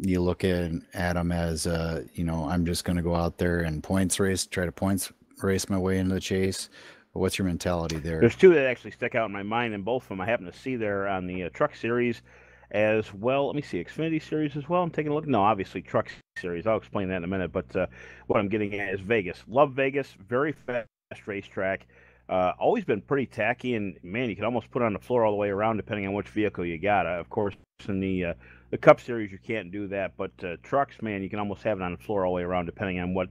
you look at them as I'm just going to go out there and try to points race my way into the chase? What's your mentality there? There's 2 that actually stick out in my mind, and both of them I happen to see there on the Truck Series as well. Let me see, Xfinity Series as well. I'm taking a look. No, obviously Truck Series. I'll explain that in a minute. But what I'm getting at is Vegas. Love Vegas. Very fast racetrack. Always been pretty tacky, and man, you can almost put it on the floor all the way around depending on which vehicle you got. Of course, in the Cup Series you can't do that, but trucks, man, you can almost have it on the floor all the way around depending on what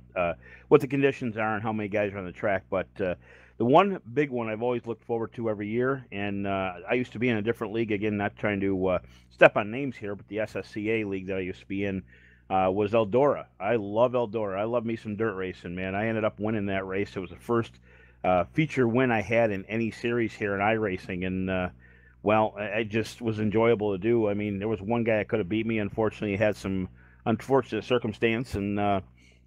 the conditions are and how many guys are on the track. But the one big one I've always looked forward to every year, and I used to be in a different league, again, not trying to step on names here, but the SSCA league that I used to be in was Eldora. I love Eldora. I love me some dirt racing, man. I ended up winning that race. It was the first feature win I had in any series here in iRacing, and well, it just was enjoyable to do. I mean, there was one guy that could have beat me. Unfortunately, he had some unfortunate circumstance,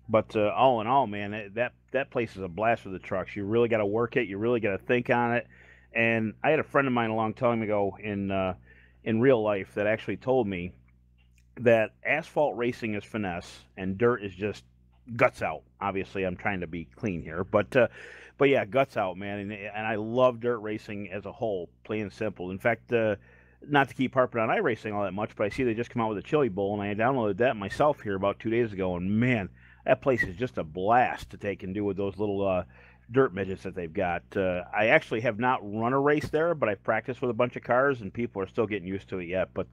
but all in all, man, that place is a blast with the trucks. You really got to work it. You really got to think on it. And I had a friend of mine a long time ago in real life that actually told me that asphalt racing is finesse and dirt is just guts out. Obviously, I'm trying to be clean here, but yeah, guts out, man. And I love dirt racing as a whole, plain and simple. In fact, not to keep harping on iRacing all that much, but I see they just come out with a Chili Bowl, and I downloaded that myself here about 2 days ago, and man, that place is just a blast to take and do with those little dirt midgets that they've got. I actually have not run a race there, but I've practiced with a bunch of cars, and people are still getting used to it yet. But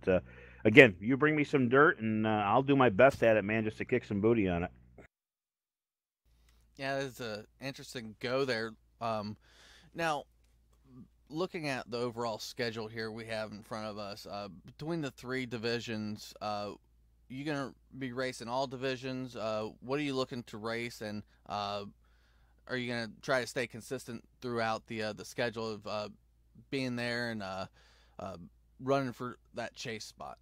again, you bring me some dirt, and I'll do my best at it, man, just to kick some booty on it. Yeah, it's a interesting go there. Now, looking at the overall schedule here we have in front of us, between the three divisions, you gonna be racing all divisions? What are you looking to race, and are you gonna try to stay consistent throughout the schedule of being there and running for that chase spot?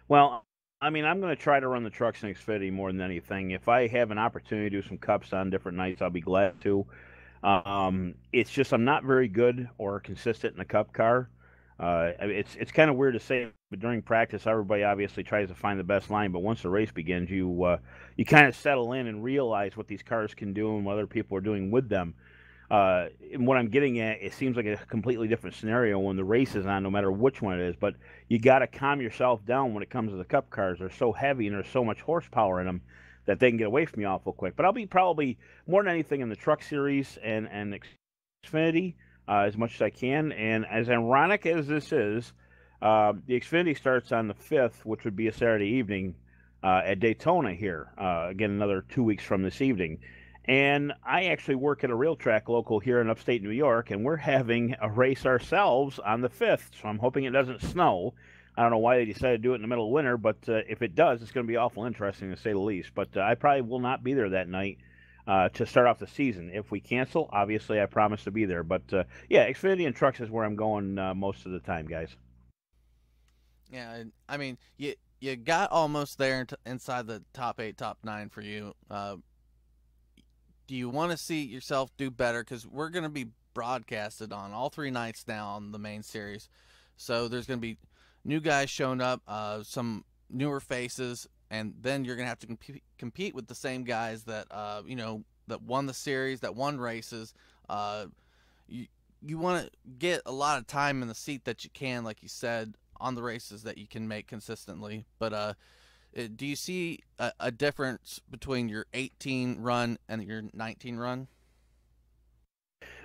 Well, I mean, I'm going to try to run the trucks in Xfinity more than anything. If I have an opportunity to do some cups on different nights, I'll be glad to. It's just I'm not very good or consistent in a cup car. It's kind of weird to say, but during practice, everybody obviously tries to find the best line. But once the race begins, you kind of settle in and realize what these cars can do and what other people are doing with them. And what I'm getting at, it seems like a completely different scenario when the race is on, no matter which one it is. But you got to calm yourself down when it comes to the cup cars. They're so heavy and there's so much horsepower in them that they can get away from you awful quick. But I'll be probably more than anything in the truck series and Xfinity as much as I can. And as ironic as this is, the Xfinity starts on the 5th, which would be a Saturday evening at Daytona here. Again, another 2 weeks from this evening. And I actually work at a rail track local here in upstate New York, and we're having a race ourselves on the 5th. So I'm hoping it doesn't snow. I don't know why they decided to do it in the middle of winter, but if it does, it's going to be awful interesting to say the least. But I probably will not be there that night to start off the season. If we cancel, obviously I promise to be there. But yeah, Xfinity and trucks is where I'm going most of the time, guys. Yeah, I mean, you got almost there inside the top 8, top 9 for you. Do you want to see yourself do better? Because we're going to be broadcasted on all 3 nights now on the main series. So there's going to be new guys showing up, some newer faces, and then you're going to have to compete with the same guys that, that won the series, that won races. You want to get a lot of time in the seat that you can, like you said, on the races that you can make consistently. But do you see a difference between your 18 run and your 19 run?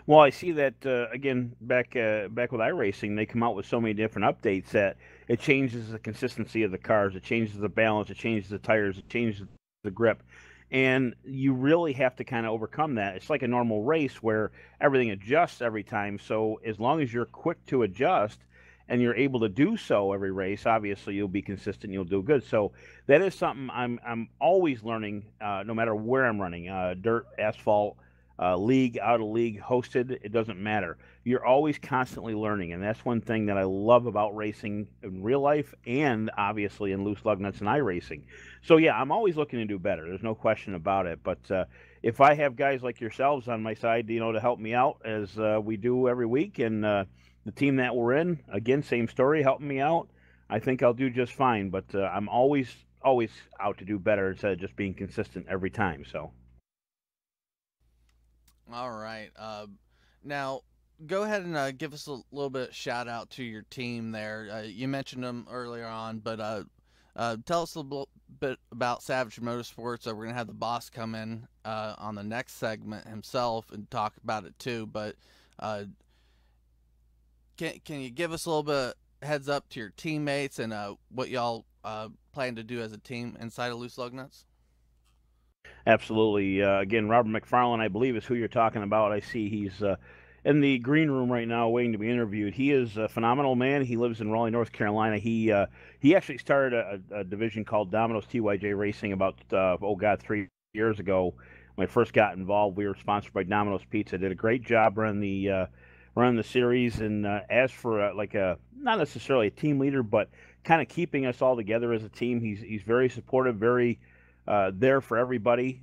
Well, I see that again back with iRacing, they come out with so many different updates that it changes the consistency of the cars, it changes the balance, it changes the tires, it changes the grip, and you really have to kind of overcome that. It's like a normal race where everything adjusts every time. So as long as you're quick to adjust and you're able to do so every race, obviously you'll be consistent, you'll do good. So that is something I'm always learning, no matter where I'm running, dirt, asphalt, league, out of league, hosted, it doesn't matter. You're always constantly learning, and that's one thing that I love about racing in real life and obviously in loose lug nuts and iRacing. So yeah, I'm always looking to do better. There's no question about it. But if I have guys like yourselves on my side, to help me out as we do every week, and the team that we're in, again, same story, helping me out, I think I'll do just fine. But I'm always out to do better instead of just being consistent every time. So. All right. Now, go ahead and give us a little bit of shout out to your team there. You mentioned them earlier on, but tell us a little bit about Savage Motorsports. We're going to have the boss come in on the next segment himself and talk about it too. But can you give us a little bit of heads up to your teammates and what y'all plan to do as a team inside of Loose Lug Nuts? Absolutely. Again, Robert McFarland, I believe, is who you're talking about. I see he's in the green room right now waiting to be interviewed. He is a phenomenal man. He lives in Raleigh, North Carolina. He actually started a division called Domino's TYJ Racing about, 3 years ago when I first got involved. We were sponsored by Domino's Pizza. Did a great job running the series. And as for like a not necessarily a team leader, but kind of keeping us all together as a team, he's very supportive, very there for everybody.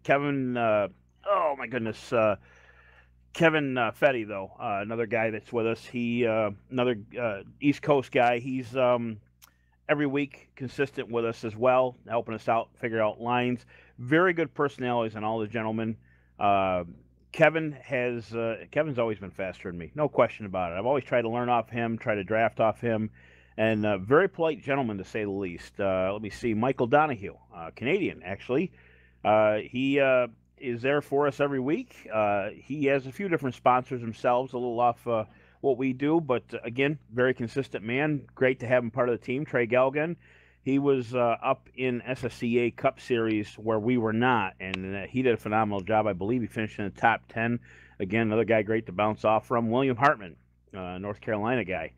Kevin, oh my goodness. Kevin Fetty, though, another guy that's with us. He another East Coast guy. He's every week consistent with us as well, helping us out, figure out lines. Very good personalities on all the gentlemen. Uh, Kevin's always been faster than me, no question about it. I've always tried to learn off him, try to draft off him, and very polite gentleman to say the least. Let me see, Michael Donahue, Canadian actually. He is there for us every week. He has a few different sponsors himself, a little off what we do, but again, very consistent man. Great to have him part of the team. Trey Galgan, he was up in SSCA Cup Series where we were not, and he did a phenomenal job. I believe he finished in the top 10. Again, another guy great to bounce off from. William Hartman, North Carolina guy.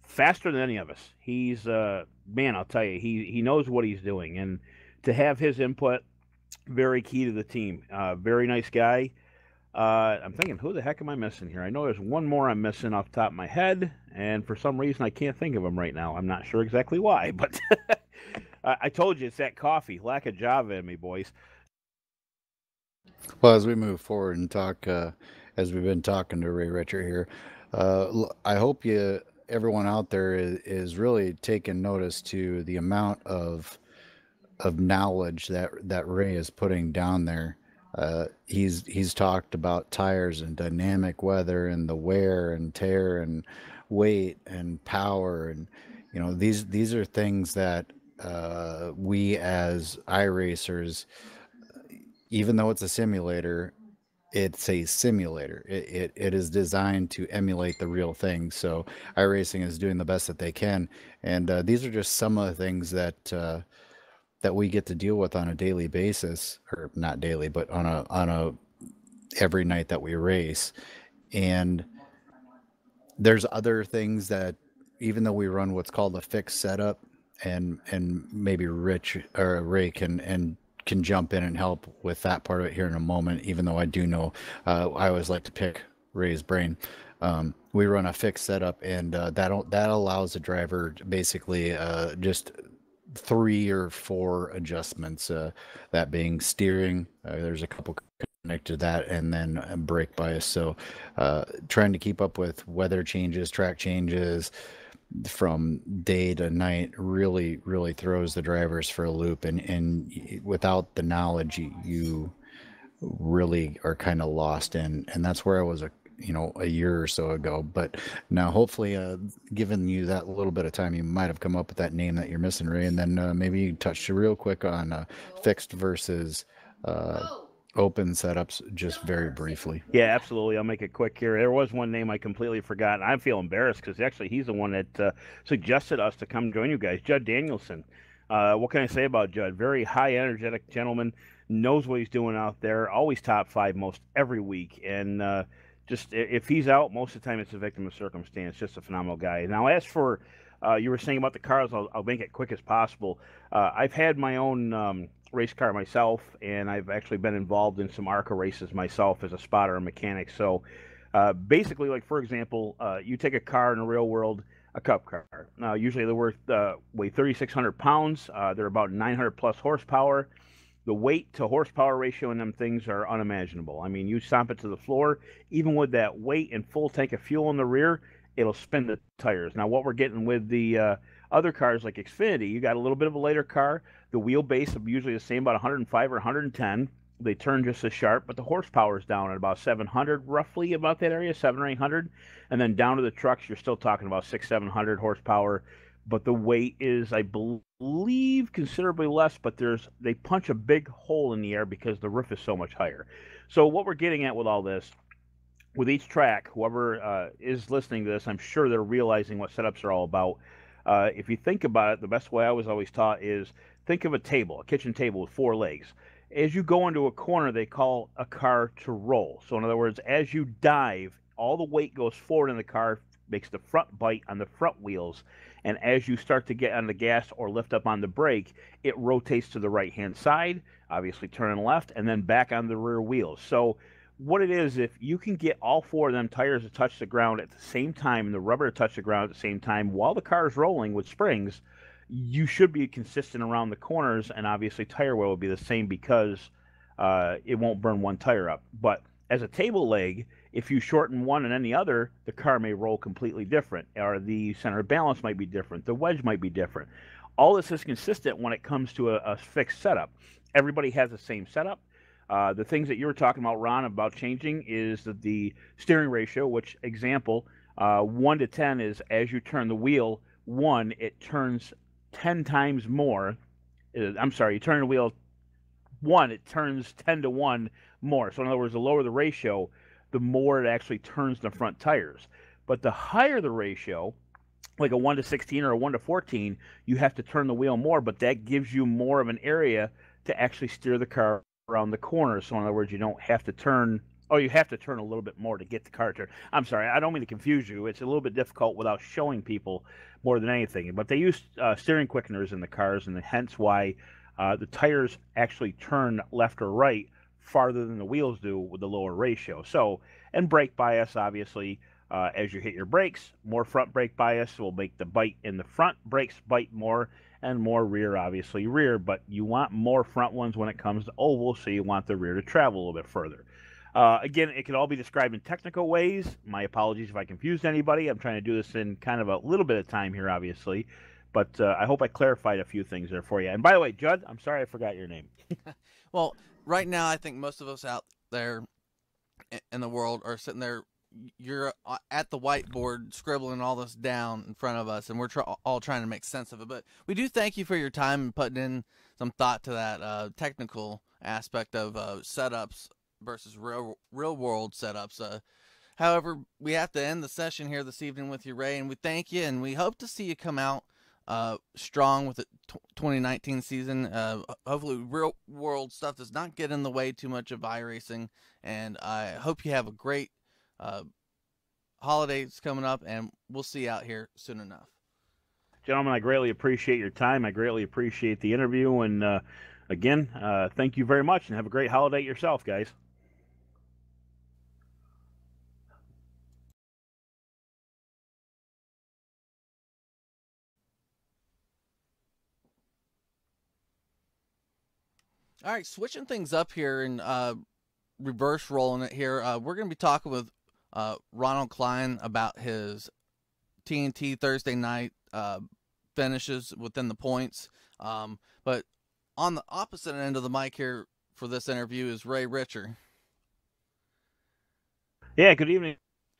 Faster than any of us. He's, man, I'll tell you, he knows what he's doing, and to have his input, very key to the team. Very nice guy. I'm thinking, who the heck am I missing here? I know there's one more I'm missing off the top of my head, and for some reason I can't think of him right now. I'm not sure exactly why, but I told you it's that coffee. Lack of Java in me, boys. Well, as we move forward and talk, as we've been talking to Ray Richard here, I hope everyone out there is really taking notice to the amount of knowledge that Ray is putting down there. He's talked about tires and dynamic weather and the wear and tear and weight and power, and these are things that we as iRacers, even though it's a simulator, it's a simulator. It is designed to emulate the real thing. So iRacing is doing the best that they can, and these are just some of the things that we get to deal with on a daily basis, or not daily, but on a every night that we race. And there's other things that, even though we run what's called a fixed setup, and maybe Rich or Ray can jump in and help with that part of it here in a moment, even though I do know I always like to pick Ray's brain. We run a fixed setup, and that allows the driver to basically just 3 or 4 adjustments, that being steering. There's a couple connected to that, and then brake bias. So trying to keep up with weather changes, track changes from day to night really throws the drivers for a loop, and without the knowledge, you really are kind of lost, and that's where I was a year or so ago. But now hopefully, given you that little bit of time, you might have come up with that name that you're missing, Ray, and then maybe you touch real quick on fixed versus open setups, just very briefly. Yeah, absolutely. I'll make it quick here. There was one name I completely forgot. I feel embarrassed because actually he's the one that suggested us to come join you guys, Judd Danielson. What can I say about Judd? Very high, energetic gentleman, knows what he's doing out there, always top 5 most every week. And just if he's out, most of the time it's a victim of circumstance. Just a phenomenal guy. Now, as for you were saying about the cars, I'll make it quick as possible. I've had my own race car myself, and I've actually been involved in some ARCA races myself as a spotter and mechanic. So basically, like for example, you take a car in the real world, a Cup car. Now, usually they weigh 3,600 pounds. They're about 900 plus horsepower. The weight to horsepower ratio in them things are unimaginable. I mean, you stomp it to the floor, even with that weight and full tank of fuel in the rear, it'll spin the tires. Now, what we're getting with the other cars like Xfinity, you got a little bit of a later car. The wheelbase will be usually the same, about 105 or 110. They turn just as sharp, but the horsepower is down at about 700, roughly about that area, 700 or 800. And then down to the trucks, you're still talking about 600-700 horsepower. But the weight is, I believe, considerably less, but they punch a big hole in the air because the roof is so much higher. So what we're getting at with all this, with each track, whoever is listening to this, I'm sure they're realizing what setups are all about. If you think about it, the best way I was always taught is think of a kitchen table with 4 legs. As you go into a corner, they call a car to roll. So in other words, as you dive all the weight goes forward in the car, makes the front bite on the front wheels, and as you start to get on the gas or lift up on the brake, it rotates to the right hand side, obviously turning left, and then back on the rear wheels. So what it is, if you can get all four of them tires to touch the ground at the same time and the rubber to touch the ground at the same time while the car is rolling with springs, you should be consistent around the corners, and obviously tire wear will be the same because it won't burn one tire up. But as a table leg, if you shorten one and any other, the car may roll completely different, or the center of balance might be different, the wedge might be different. All this is consistent when it comes to a fixed setup. Everybody has the same setup. The things that you were talking about, Ron, about changing is the steering ratio, which example, 1 to 10 is as you turn the wheel, 1, it turns 10 times more. I'm sorry, you turn the wheel 1, it turns 10 to 1 more. So in other words, the lower the ratio, the more it actually turns the front tires. But the higher the ratio, like a 1 to 16 or a 1 to 14, you have to turn the wheel more, but that gives you more of an area to actually steer the car around the corner. So in other words, you don't have to turn, or you have to turn a little bit more to get the car turned. I'm sorry, I don't mean to confuse you. It's a little bit difficult without showing people more than anything. But they use steering quickeners in the cars, and hence why the tires actually turn left or right farther than the wheels do with the lower ratio. So, and brake bias, obviously, as you hit your brakes, more front brake bias will make the bite in the front brakes bite more, and more rear, obviously rear, but you want more front ones when it comes to oval, so you want the rear to travel a little bit further. Again, it can all be described in technical ways. My apologies if I confused anybody. I'm trying to do this in kind of a little bit of time here, obviously, but I hope I clarified a few things there for you. And by the way, Judd, I'm sorry I forgot your name. Well, right now I think most of us out there in the world are sitting there. You're at the whiteboard scribbling all this down in front of us, and we're all trying to make sense of it. But we do thank you for your time and putting in some thought to that technical aspect of setups versus real world setups. However, we have to end the session here this evening with you, Ray, and we thank you, and we hope to see you come out strong with the 2019 season. Hopefully, real world stuff does not get in the way too much of iRacing, and I hope you have a great holidays coming up, and we'll see you out here soon enough. Gentlemen, I greatly appreciate your time. I greatly appreciate the interview, and again, thank you very much, and have a great holiday yourself, guys. All right, switching things up here and reverse rolling it here. We're going to be talking with Ronald Klein about his TNT Thursday night finishes within the points. But on the opposite end of the mic here for this interview is Ray Richer. Yeah, good evening,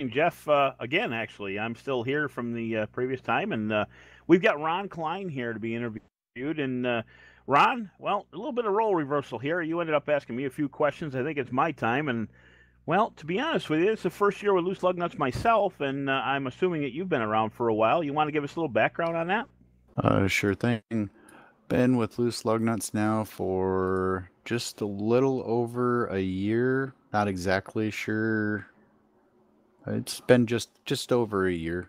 Jeff. Again, actually, I'm still here from the previous time, and we've got Ron Klein here to be interviewed. And Ron, well, a little bit of role reversal here. You ended up asking me a few questions. I think it's my time, and well, to be honest with you, it's the first year with Loose Lugnuts myself, and I'm assuming that you've been around for a while. You want to give us a little background on that? Sure thing. Been with Loose Lugnuts now for just a little over a year. Not exactly sure. It's been just over a year.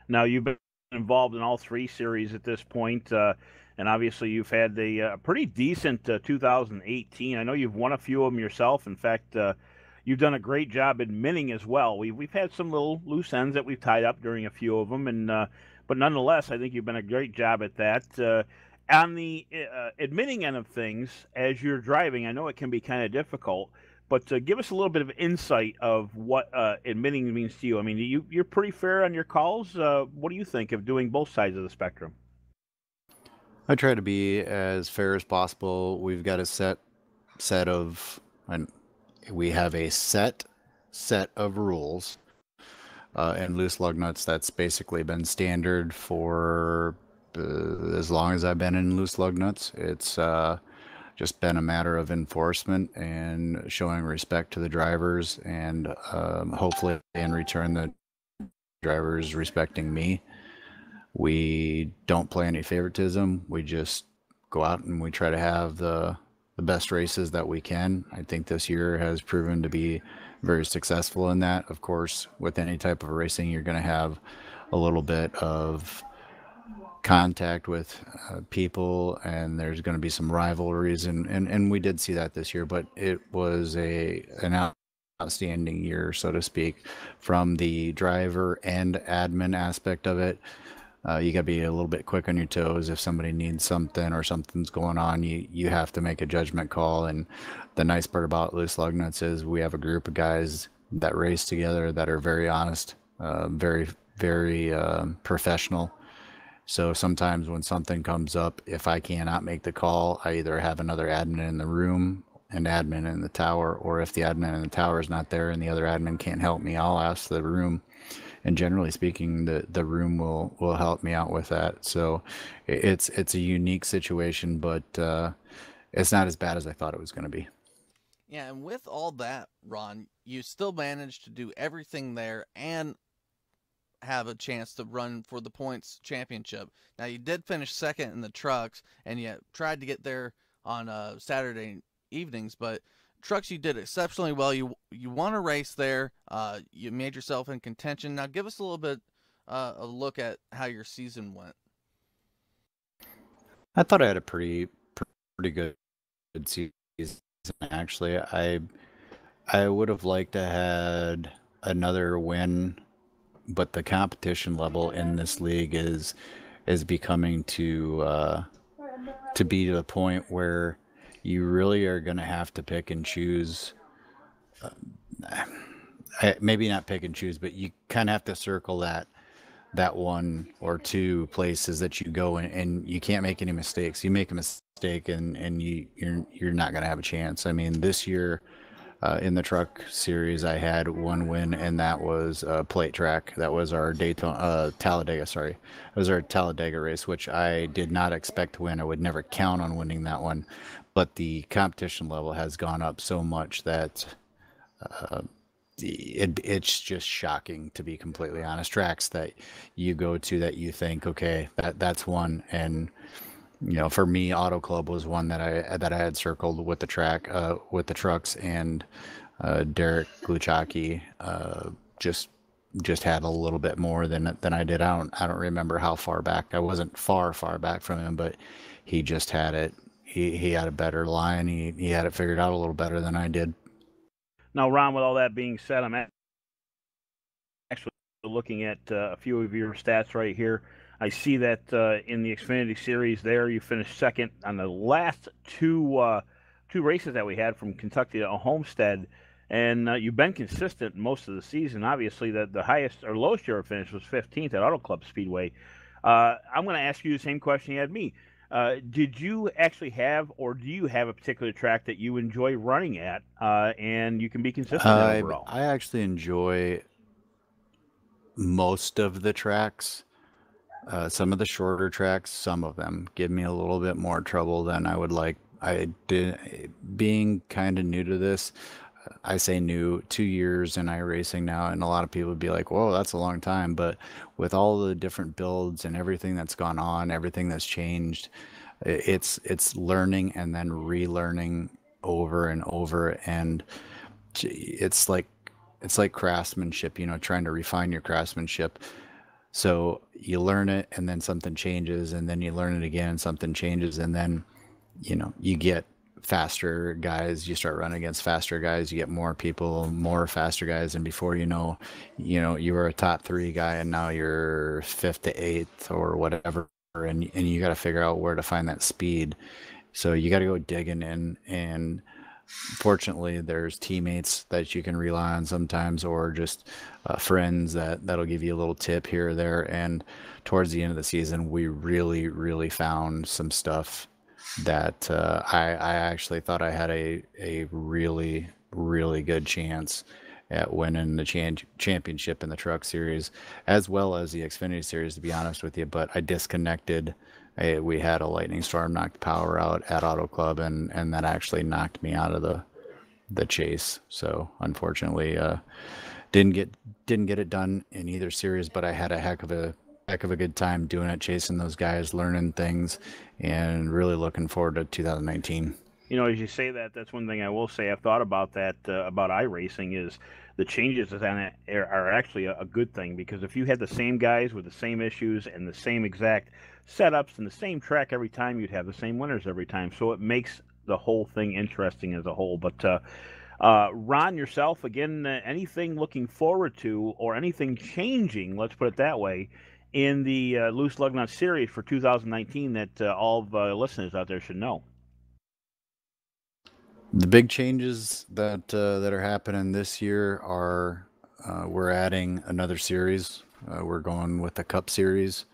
Now, you've been involved in all three series at this point, and obviously you've had a pretty decent 2018. I know you've won a few of them yourself. In fact, you've done a great job admitting as well. We've had some little loose ends that we've tied up during a few of them, and but nonetheless, I think you've been a great job at that. On the admitting end of things, as you're driving, I know it can be kind of difficult, but give us a little bit of insight of what admitting means to you. I mean, you're pretty fair on your calls. What do you think of doing both sides of the spectrum? I try to be as fair as possible. We've got a set of, and we have a set of rules. And Loose Lugnuts, that's basically been standard for as long as I've been in Loose Lugnuts. It's just been a matter of enforcement and showing respect to the drivers, and hopefully in return the drivers respecting me. We don't play any favoritism. We just go out and we try to have the best races that we can. I think this year has proven to be very successful in that. Of course, with any type of racing, you're going to have a little bit of contact with people, and there's going to be some rivalries, and we did see that this year, but it was an outstanding year, so to speak, from the driver and admin aspect of it. You got to be a little bit quick on your toes. If somebody needs something or something's going on, you have to make a judgment call. And the nice part about Loose Lugnuts is we have a group of guys that race together that are very honest, very professional. So sometimes when something comes up, if I cannot make the call, I either have another admin in the room and admin in the tower, or if the admin in the tower is not there and the other admin can't help me, I'll ask the room. And generally speaking, the room will help me out with that. So it's a unique situation, but it's not as bad as I thought it was going to be. Yeah, and with all that, Ron, you still managed to do everything there and have a chance to run for the points championship. Now, you did finish second in the trucks, and you tried to get there on Saturday evenings, but trucks, you did exceptionally well. You won a race there. You made yourself in contention. Now, give us a little bit a look at how your season went. I thought I had a pretty good season. Actually, I would have liked to had another win, but the competition level in this league is becoming to be to the point where you really are going to have to pick and choose. Maybe not pick and choose, but you kind of have to circle that one or two places that you go in, and you can't make any mistakes. You make a mistake, and you're not going to have a chance. I mean, this year in the truck series, I had one win, and that was plate track. That was our Talladega. Sorry, it was our Talladega race, which I did not expect to win. I would never count on winning that one, but the competition level has gone up so much that it's just shocking, to be completely honest. Tracks that you go to that you think, okay, that's one, and for me, Auto Club was one that I had circled with the trucks, and Derek Gluchaki just had a little bit more than I did. I don't remember how far back. I wasn't far back from him, but he just had it. He had a better line. He had it figured out a little better than I did. Now, Ron, with all that being said, I'm actually looking at a few of your stats right here. I see that in the Xfinity Series there, you finished second on the last two races that we had from Kentucky to Homestead, and you've been consistent most of the season. Obviously, the highest or lowest you ever finished was 15th at Auto Club Speedway. I'm going to ask you the same question you had me. Did you actually have, or do you have a particular track that you enjoy running at, and you can be consistent overall? I actually enjoy most of the tracks. Some of the shorter tracks, some of them give me a little bit more trouble than I would like. I did, being kind of new to this. I say new, 2 years in iRacing now, and a lot of people would be like, "Whoa, that's a long time." But with all the different builds and everything that's gone on, everything that's changed, it's learning and then relearning over and over, and it's like craftsmanship, trying to refine your craftsmanship. So you learn it, and then something changes, and then you learn it again, and something changes, and then you get faster guys. You start running against faster guys. You get more people, more faster guys, and before you were a top 3 guy, and now you're 5th to 8th or whatever, and you got to figure out where to find that speed. So you got to go digging in, and fortunately there's teammates that you can rely on sometimes, or just friends that'll give you a little tip here or there. And towards the end of the season, we really found some stuff that I actually thought I had a really good chance at winning the championship in the truck series, as well as the Xfinity series, to be honest with you. But I disconnected. We had a lightning storm, knocked power out at Auto Club, and that actually knocked me out of the chase. So unfortunately, didn't get it done in either series. But I had a heck of a good time doing it, chasing those guys, learning things, and really looking forward to 2019. as you say that, that's one thing I will say. I've thought about that about iRacing is the changes on it are actually a good thing, because if you had the same guys with the same issues and the same exact setups and the same track every time, you'd have the same winners every time. So it makes the whole thing interesting as a whole. But Ron, yourself, again, anything looking forward to or anything changing, let's put it that way, in the Loose Lugnut series for 2019 that all of listeners out there should know? The big changes that are happening this year are we're adding another series. We're going with the Cup Series.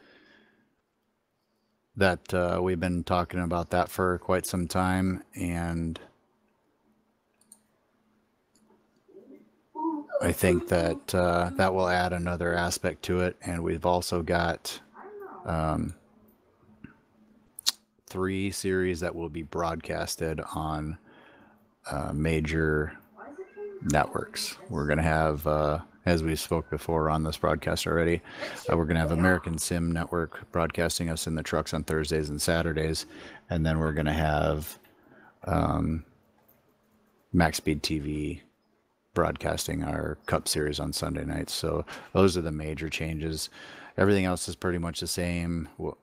That we've been talking about that for quite some time, and I think that that will add another aspect to it. And we've also got 3 series that will be broadcasted on major networks. We're going to have, as we spoke before on this broadcast already, we're going to have American Sim Network broadcasting us in the trucks on Thursdays and Saturdays. And then we're going to have Max Speed TV broadcasting our Cup Series on Sunday nights. So those are the major changes. Everything else is pretty much the same. Well,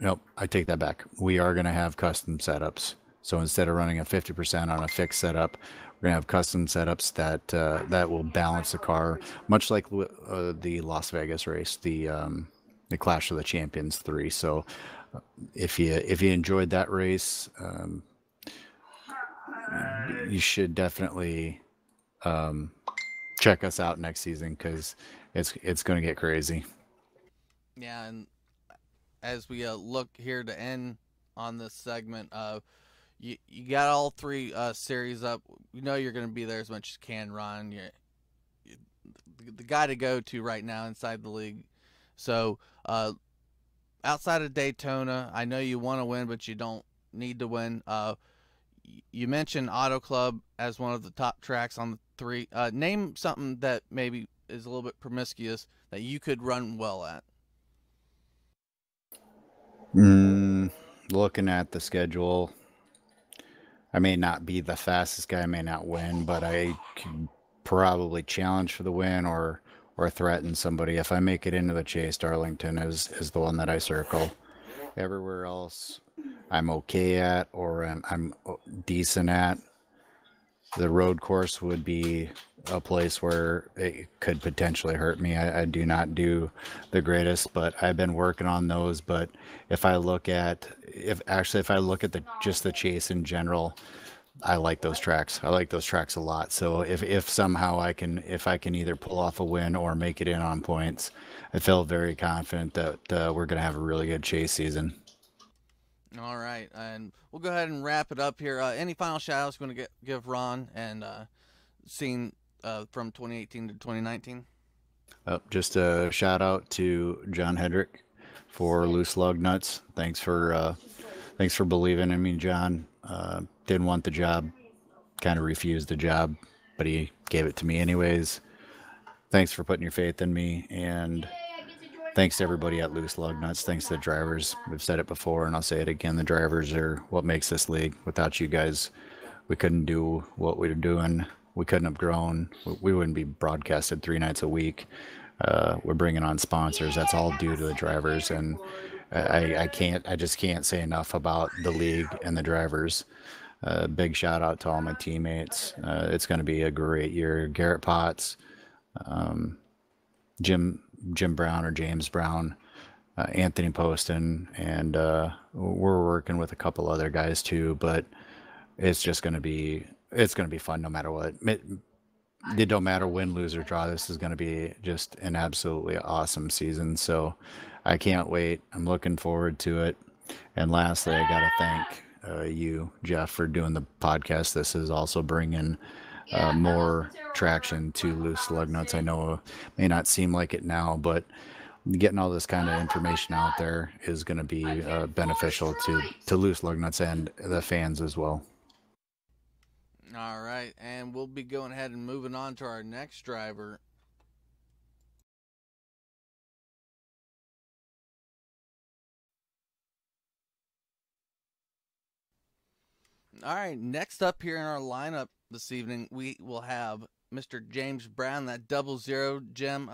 nope, I take that back. We are going to have custom setups. So instead of running a 50% on a fixed setup, we're going to have custom setups that will balance the car, much like the Las Vegas race, the Clash of the Champions 3. So if you enjoyed that race, you should definitely check us out next season, because it's going to get crazy. Yeah, and as we look here to end on this segment, you got all 3 series up. You know you're going to be there as much as you can, Ron. You the guy to go to right now inside the league. So outside of Daytona, I know you want to win, but you don't need to win. You mentioned Auto Club as one of the top tracks on the 3. Name something that maybe is a little bit promiscuous that you could run well at. Looking at the schedule, I may not be the fastest guy, I may not win, but I can probably challenge for the win or threaten somebody. If I make it into the chase, Darlington is the one that I circle. Everywhere else, I'm okay at, or I'm decent at. The road course would be a place where it could potentially hurt me. I do not do the greatest, but I've been working on those. But if I look at if I look at just the chase in general, I like those tracks. I like those tracks a lot. So if somehow if I can either pull off a win or make it in on points, I feel very confident that we're gonna have a really good chase season. All right, and we'll go ahead and wrap it up here. Any final shout outs you want to give Ron and seeing from 2018 to 2019? Just a shout out to John Hedrick for Loose Lug Nuts. Thanks for believing in me, John. Didn't want the job, kind of refused the job, but he gave it to me anyways. Thanks for putting your faith in me, and thanks to everybody at Loose Lug Nuts. Thanks to the drivers. We've said it before, and I'll say it again. The drivers are what makes this league. Without you guys, we couldn't do what we were doing. We couldn't have grown. We wouldn't be broadcasted 3 nights a week. We're bringing on sponsors. That's all due to the drivers, and I just can't say enough about the league and the drivers. Big shout out to all my teammates. It's going to be a great year. Garrett Potts, Jim Brown or James Brown, Anthony Poston, and we're working with a couple other guys too. But it's going to be fun no matter what. It don't matter win, lose, or draw. This is going to be just an absolutely awesome season. So I can't wait. I'm looking forward to it. And lastly, I got to thank you, Jeff, for doing the podcast. This is also bringing more traction to Loose Lug Nuts. I know it may not seem like it now, but getting all this kind of information out there is going to be beneficial to Loose Lug Nuts and the fans as well. All right, and we'll be going ahead and moving on to our next driver. All right, next up here in our lineup this evening, we will have Mr. James Brown, that 00 Jim.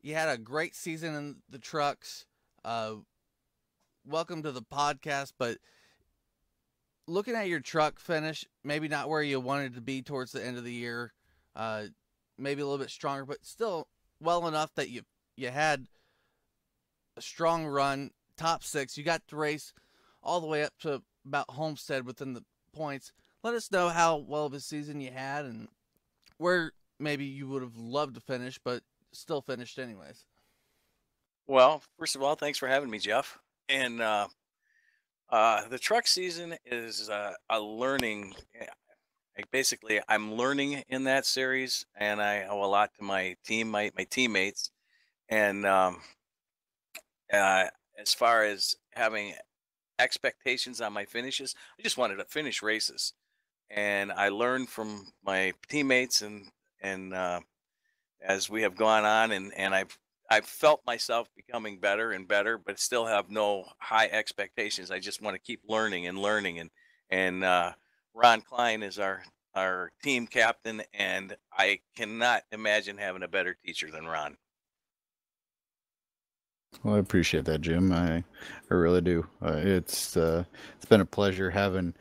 You had a great season in the trucks. Welcome to the podcast, but looking at your truck finish, maybe not where you wanted to be towards the end of the year, maybe a little bit stronger, but still well enough that you had a strong run, top 6. You got to race all the way up to about Homestead within the points. Let us know how well of a season you had and where maybe you would have loved to finish, but still finished anyways. Well, first of all, thanks for having me, Jeff. And the truck season is a learning. Basically, I'm learning in that series, and I owe a lot to my team, my teammates. And uh, as far as having expectations on my finishes, I just wanted to finish races, and I learned from my teammates, and as we have gone on, and I've felt myself becoming better and better, but still have no high expectations. I just want to keep learning and learning, and Ron Klein is our team captain, and I cannot imagine having a better teacher than Ron. Well, I appreciate that, Jim. I really do. It's been a pleasure having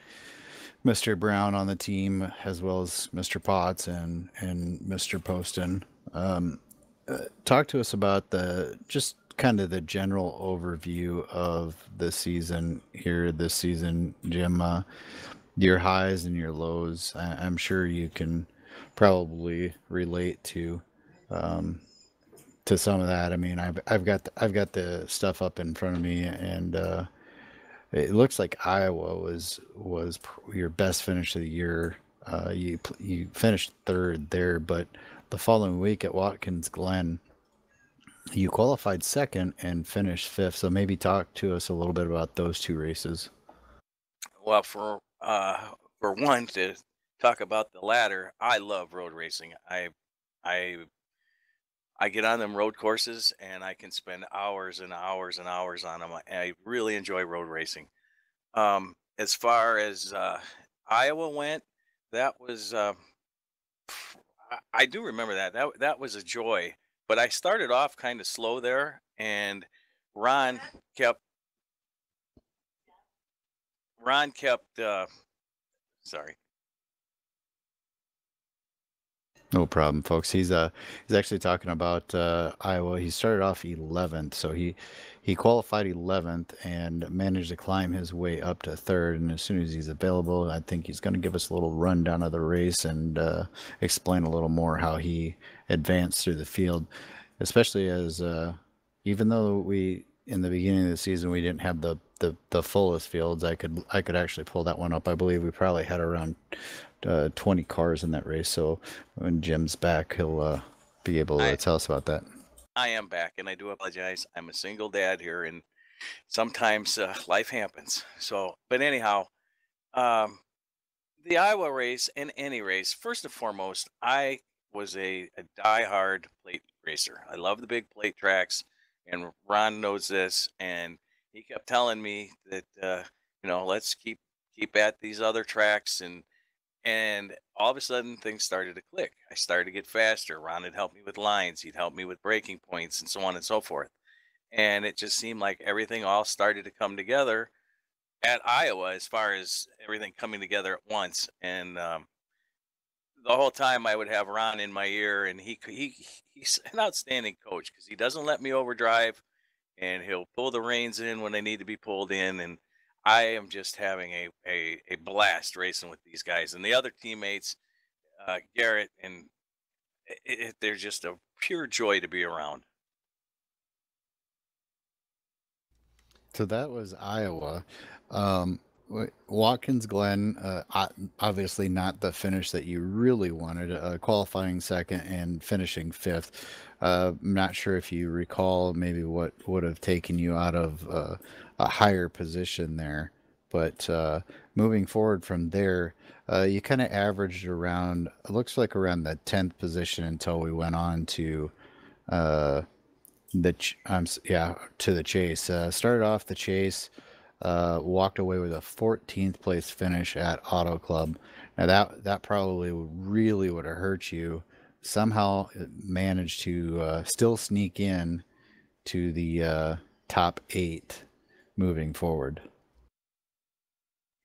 Mr. Brown on the team, as well as Mr. Potts and Mr. Poston. Talk to us about just kind of the general overview of the season here this season, Jim. Your highs and your lows. I'm sure you can probably relate to some of that. I mean, I've got the stuff up in front of me, and it looks like Iowa was your best finish of the year. You finished third there, but the following week at Watkins Glen, you qualified second and finished fifth. So maybe talk to us a little bit about those two races. Well, for one, to talk about the latter, I love road racing. I I get on them road courses and I can spend hours and hours and hours on them. I really enjoy road racing. As far as Iowa went, that was I do remember that was a joy. But I started off kind of slow there, and Ron kept Ron kept sorry. No problem, folks. He's actually talking about Iowa. He started off 11th, so he qualified 11th and managed to climb his way up to third. And as soon as he's available, I think he's going to give us a little rundown of the race and explain a little more how he advanced through the field, especially as even though we in the beginning of the season we didn't have the fullest fields. I could actually pull that one up. I believe we probably had around 20 cars in that race. So when Jim's back, he'll be able to tell us about that. I am back, and I do apologize. I'm a single dad here, and sometimes life happens. So, but anyhow, the Iowa race and any race, first and foremost, I was a diehard plate racer. I love the big plate tracks, and Ron knows this, and he kept telling me that let's keep at these other tracks, and all of a sudden things started to click. I started to get faster. Ron had helped me with lines. He'd help me with breaking points and so on and so forth. And it just seemed like everything all started to come together at Iowa as far as everything coming together at once. And the whole time I would have Ron in my ear, and he's an outstanding coach because he doesn't let me overdrive, and he'll pull the reins in when they need to be pulled in. And I am just having a blast racing with these guys and the other teammates, Garrett, and they're just a pure joy to be around. So that was Iowa. Watkins Glen, obviously not the finish that you really wanted, qualifying second and finishing fifth. I'm not sure if you recall maybe what would have taken you out of a higher position there. But moving forwad from there, you kind of averaged around, it looks like around the 10th position until we went on to to the chase. Started off the chase. walked away with a 14th place finish at Auto Club. Now that probably really would have hurt you. Somehow it managed to still sneak in to the top 8 moving forward.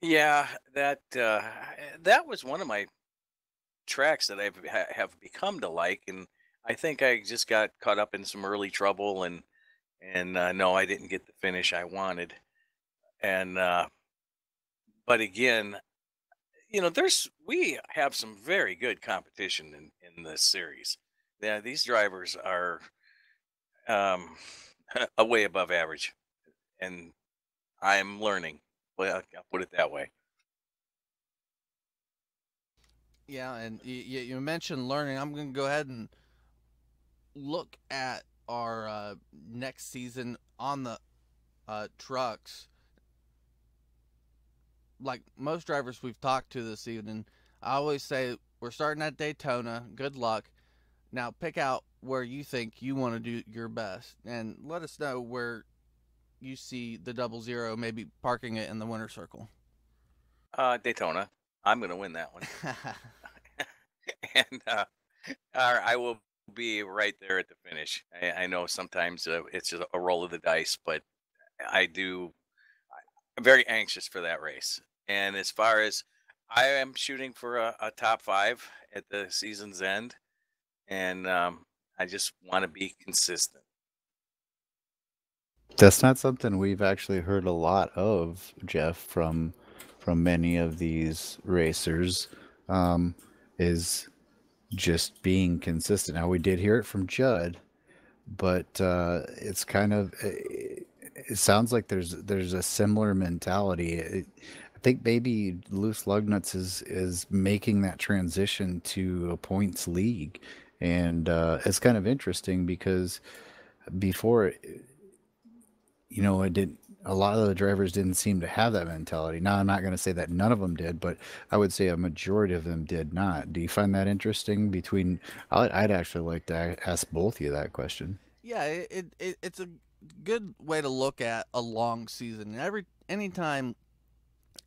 Yeah, that was one of my tracks that have become to like, and I think I just got caught up in some early trouble, and no, I didn't get the finish I wanted. And but again, we have some very good competition in this series. Yeah, these drivers are um, a way above average, and I'm learning. Well, I'll put it that way. Yeah, and you mentioned learning. I'm going to go ahead and look at our next season on the trucks. Like most drivers we've talked to this evening, I always say we're starting at Daytona. Good luck. Now pick out where you think you want to do your best, and let us know where you see the 00, maybe parking it in the winner's circle. Daytona, I'm going to win that one, and I will be right there at the finish. I know sometimes it's just a roll of the dice, but I do. I'm very anxious for that race. And as far as I am shooting for a top 5 at the season's end, and I just want to be consistent. That's not something we've actually heard a lot of, Jeff, from many of these racers. Is just being consistent. Now we did hear it from Judd, but it's kind of it sounds like there's a similar mentality. I think maybe Loose Lugnuts is making that transition to a points league, and it's kind of interesting because before, it did. A lot of the drivers didn't seem to have that mentality. Now, I'm not going to say that none of them did, but I would say a majority of them did not. Do you find that interesting? I'd actually like to ask both of you that question. Yeah, it's a good way to look at a long season. Anytime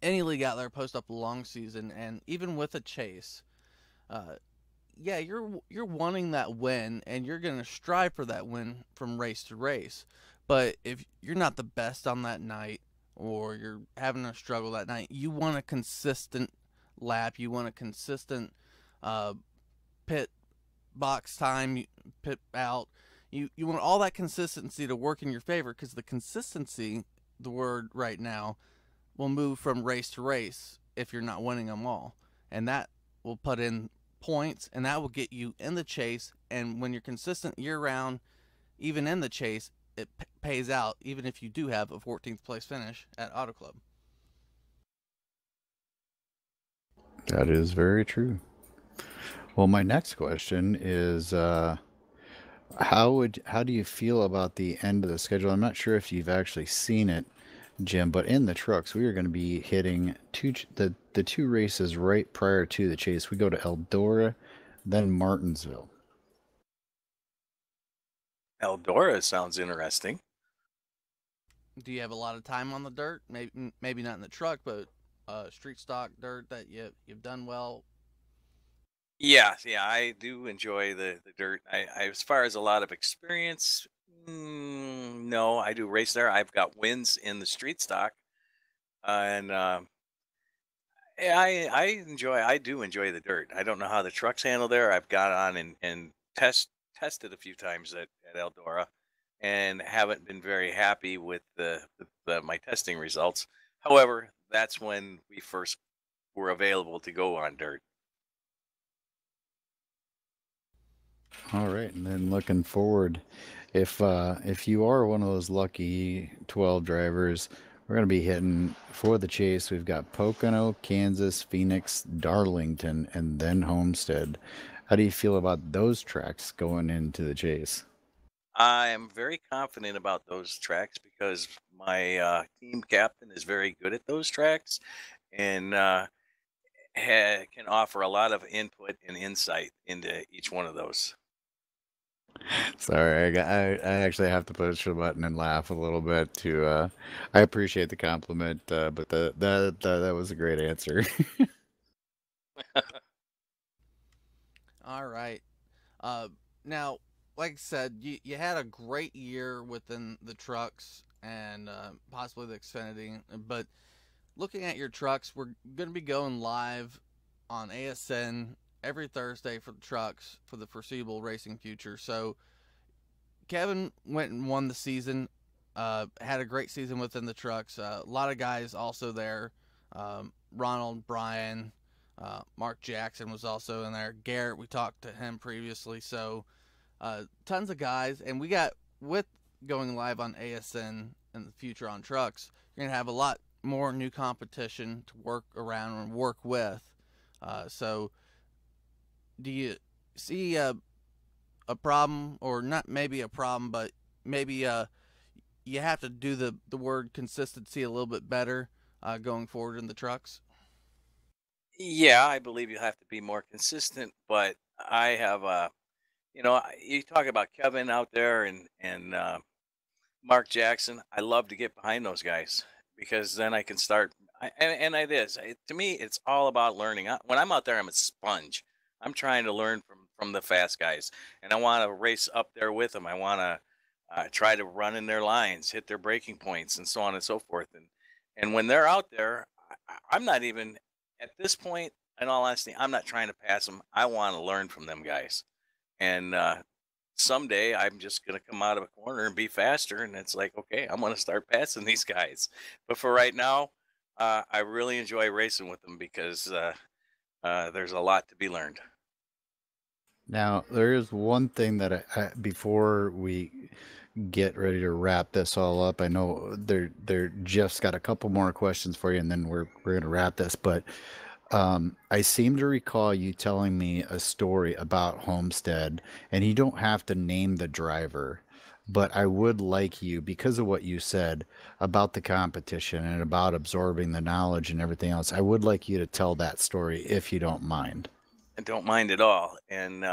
any league out there post up a long season, and even with a chase, uh, yeah, you're wanting that win, and you're going to strive for that win from race to race. But if you're not the best on that night, or you're having a struggle that night, you want a consistent lap. You want a consistent uh, pit box time, pit out. You want all that consistency to work in your favor, because the consistency, the word right now, will move from race to race if you're not winning them all, and that will put in points, and that will get you in the chase. And when you're consistent year round, even in the chase, it pays out, even if you do have a 14th place finish at Auto Club. That is very true. Well, my next question is how do you feel about the end of the schedule? I'm not sure if you've actually seen it, Jim, but in the trucks we are going to be hitting the two races right prior to the chase. We go to Eldora, then Martinsville. Eldora sounds interesting. Do you have a lot of time on the dirt? Maybe not in the truck, but street stock dirt that you've done well. Yeah, I do enjoy the dirt. As far as a lot of experience, no, I do race there. I've got wins in the street stock, and yeah, I do enjoy the dirt. I don't know how the trucks handle there. I've got on and tested a few times at Eldora, and haven't been very happy with my testing results. However, that's when we first were available to go on dirt. All right, and then looking forward, if you are one of those lucky 12 drivers, we're going to be hitting for the chase. We've got Pocono, Kansas, Phoenix, Darlington, and then Homestead. How do you feel about those tracks going into the chase? I am very confident about those tracks because my team captain is very good at those tracks, and can offer a lot of input and insight into each one of those. Sorry, I actually have to push the button and laugh a little bit to. I appreciate the compliment, but that was a great answer. All right. Uh, Now, like I said, you had a great year within the trucks and possibly the Xfinity. But looking at your trucks, we're going to be going live on ASN every Thursday for the trucks for the foreseeable racing future. So Kevin went and won the season. Had a great season within the trucks. A lot of guys also there. Ronald, Brian, Mark Jackson was also in there. Garrett, we talked to him previously. So tons of guys. And we got, with going live on ASN in the future on trucks, you're going to have a lot more new competition to work around and work with. So do you see a problem, or not maybe a problem, but maybe you have to do the word consistency a little bit better going forward in the trucks? Yeah, I believe you have to be more consistent, but I have you talk about Kevin out there and Mark Jackson. I love to get behind those guys because then I can start. And it is to me, it's all about learning. When I'm out there, I'm a sponge. I'm trying to learn from the fast guys, and I want to race up there with them. I want to try to run in their lines, hit their breaking points, and so on and so forth. And when they're out there, I'm not even at this point. In all honesty, I'm not trying to pass them. I want to learn from them guys. And someday I'm just going to come out of a corner and be faster. And it's like, okay, I'm going to start passing these guys. But for right now, I really enjoy racing with them because there's a lot to be learned. Now, there is one thing that before we get ready to wrap this all up, I know there Jeff's got a couple more questions for you, and then we're gonna wrap this. But I seem to recall you telling me a story about Homestead, and you don't have to name the driver, but I would like you, because of what you said about the competition and about absorbing the knowledge and everything else, I would like you to tell that story if you don't mind. I don't mind at all. And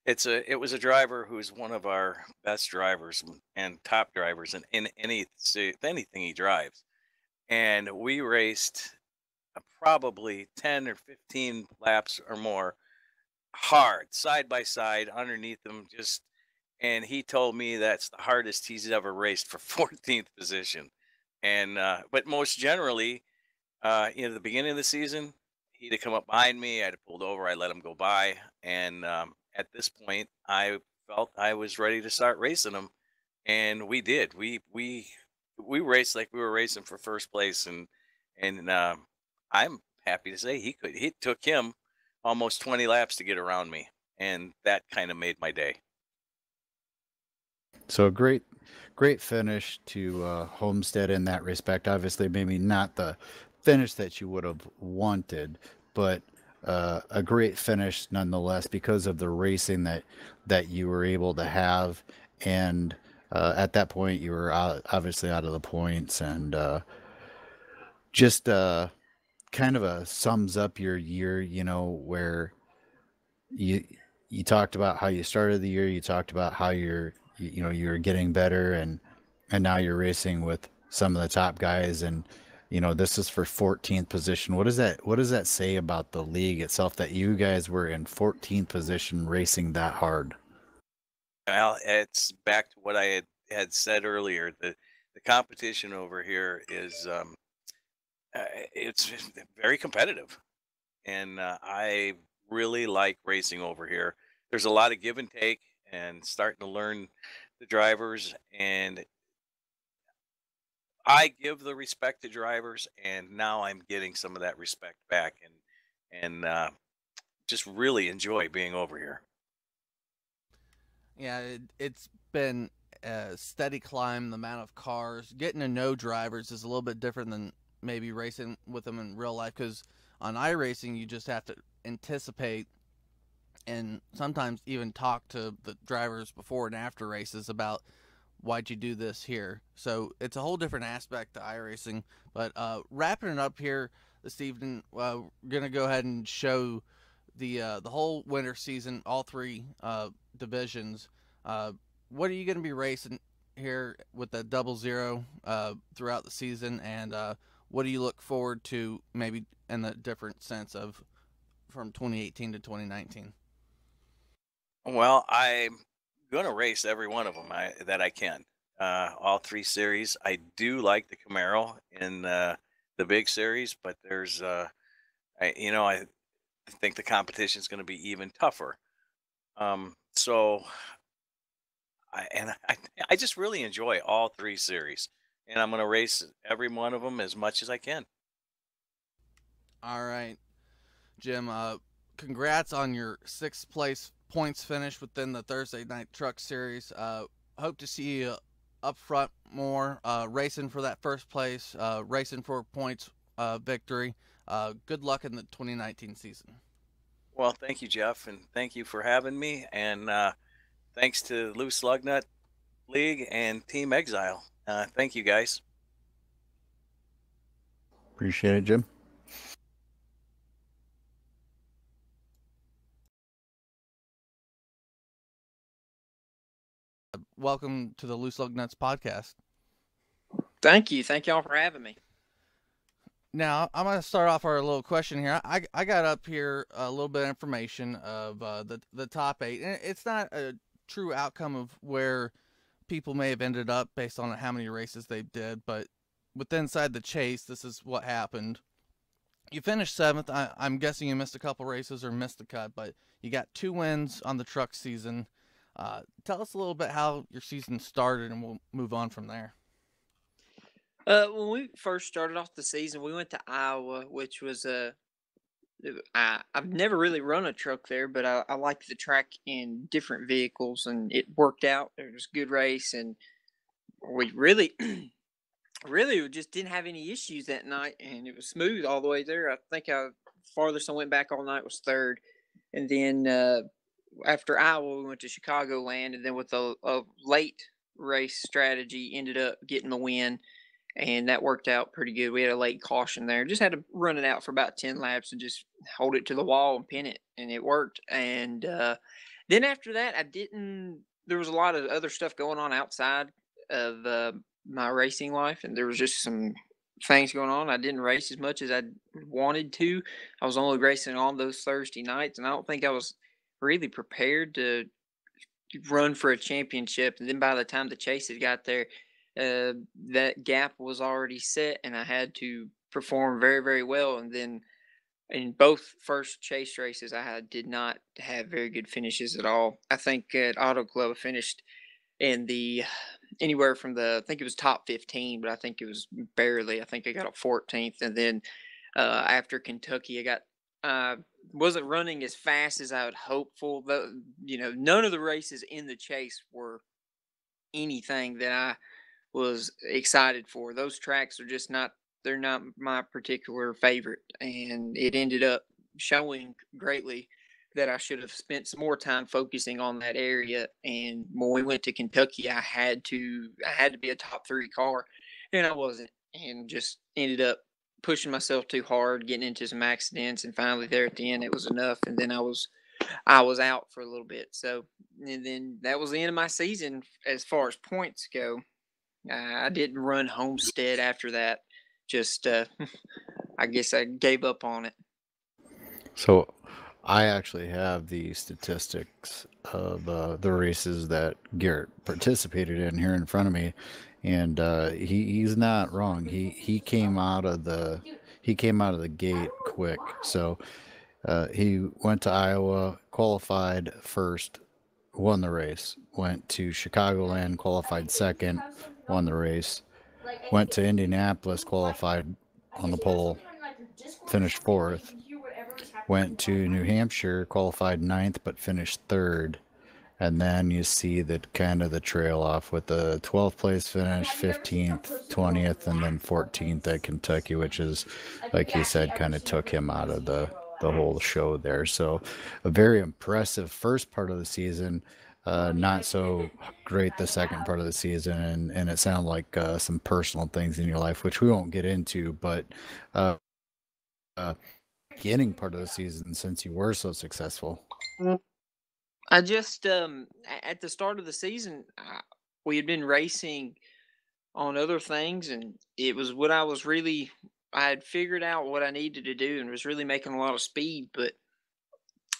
it was a driver who's one of our best drivers and top drivers in anything he drives. And we raced probably 10 or 15 laps or more hard side by side underneath him, just, and he told me that's the hardest he's ever raced for 14th position. And but most generally, in the beginning of the season, he'd have come up behind me, I'd have pulled over, I let him go by, and at this point I felt I was ready to start racing him, and we did. We raced like we were racing for first place. And I'm happy to say he took him almost 20 laps to get around me, and that kind of made my day. So great finish to Homestead in that respect. Obviously, maybe not the finish that you would have wanted, but a great finish nonetheless because of the racing that you were able to have. And at that point, you were obviously out of the points, and just kind of a sums up your year. Where you you talked about how you started the year. You talked about how you're getting better, and now you're racing with some of the top guys, and this is for 14th position. What does that say about the league itself, that you guys were in 14th position racing that hard? Well, it's back to what I had said earlier. The competition over here is it's very competitive, and I really like racing over here. There's a lot of give and take, and starting to learn the drivers, and I give the respect to drivers, and now I'm getting some of that respect back, and just really enjoy being over here. Yeah, it's been a steady climb. The amount of cars, getting to know drivers is a little bit different than maybe racing with them in real life, because on iRacing you just have to anticipate and sometimes even talk to the drivers before and after races about why'd you do this here. So it's a whole different aspect to iRacing. But wrapping it up here this evening, we're gonna go ahead and show the whole winter season, all three divisions. What are you going to be racing here with the 00 throughout the season, and what do you look forward to maybe in the different sense of from 2018 to 2019? Well, I'm going to race every one of them that I can. All 3 series. I do like the Camaro in the big series, but there's, I think the competition is going to be even tougher. So I just really enjoy all 3 series, and I'm going to race every one of them as much as I can. All right, Jim. Congrats on your 6th place points finish within the Thursday Night Truck Series. Hope to see you up front more, racing for that first place, racing for points victory. Good luck in the 2019 season. Well, thank you, Jeff, and thank you for having me. And thanks to Loose Lugnut League and Team Exile. Thank you, guys. Appreciate it, Jim. Welcome to the Loose Lugnuts podcast. Thank you. Thank y'all for having me. Now, I'm going to start off our little question here. I got up here a little bit of information of the top 8. And it's not a true outcome of where people may have ended up based on how many races they did, but with inside the chase, this is what happened. You finished 7th. I'm guessing you missed a couple races or missed the cut, but you got 2 wins on the truck season. Tell us a little bit how your season started, and we'll move on from there. When we first started off the season, we went to Iowa, which was I've never really run a truck there, but I liked the track in different vehicles, and it worked out. It was a good race, and we really, really just didn't have any issues that night, and it was smooth all the way there. I think farthest I went back all night was 3rd, and then after Iowa, we went to Chicagoland, and then with a late race strategy, ended up getting the win. And that worked out pretty good. We had a late caution there. Just had to run it out for about 10 laps and just hold it to the wall and pin it, and it worked. And then after that, there was a lot of other stuff going on outside of my racing life, and there was just some things going on. I didn't race as much as I wanted to. I was only racing on those Thursday nights, and I don't think I was really prepared to run for a championship. And then by the time the chases got there, that gap was already set, and I had to perform very, very well. And then in both first chase races, did not have very good finishes at all. I think at Auto Club I finished in the anywhere from I think it was top 15, but I think it was barely. I think I got a 14th, and then after Kentucky, I wasn't running as fast as I would hoped for. None of the races in the chase were anything that I was excited for. Those tracks are just they're not my particular favorite, and it ended up showing greatly that I should have spent some more time focusing on that area. And when we went to Kentucky, I had to be a top 3 car, and I wasn't, and just ended up pushing myself too hard, getting into some accidents, and finally there at the end it was enough, and then I was out for a little bit. So, and then that was the end of my season as far as points go. I didn't run Homestead after that. Just, I guess I gave up on it. So I actually have the statistics of the races that Garrett participated in here in front of me, and he's not wrong. He came out of the gate quick. So he went to Iowa, qualified first, won the race. Went to Chicagoland, qualified second, won the race. Went to Indianapolis, qualified on the pole, finished 4th. Went to New Hampshire, qualified 9th, but finished 3rd. And then you see that kind of the trail off with the 12th place finish, 15th, 20th, and then 14th at Kentucky, which is, like you said, kind of took him out of the whole show there. So a very impressive first part of the season. Not so great the second part of the season, and it sounded like some personal things in your life, which we won't get into, but beginning part of the season, since you were so successful. I just at the start of the season, we had been racing on other things, and it was what I had figured out what I needed to do and was really making a lot of speed, but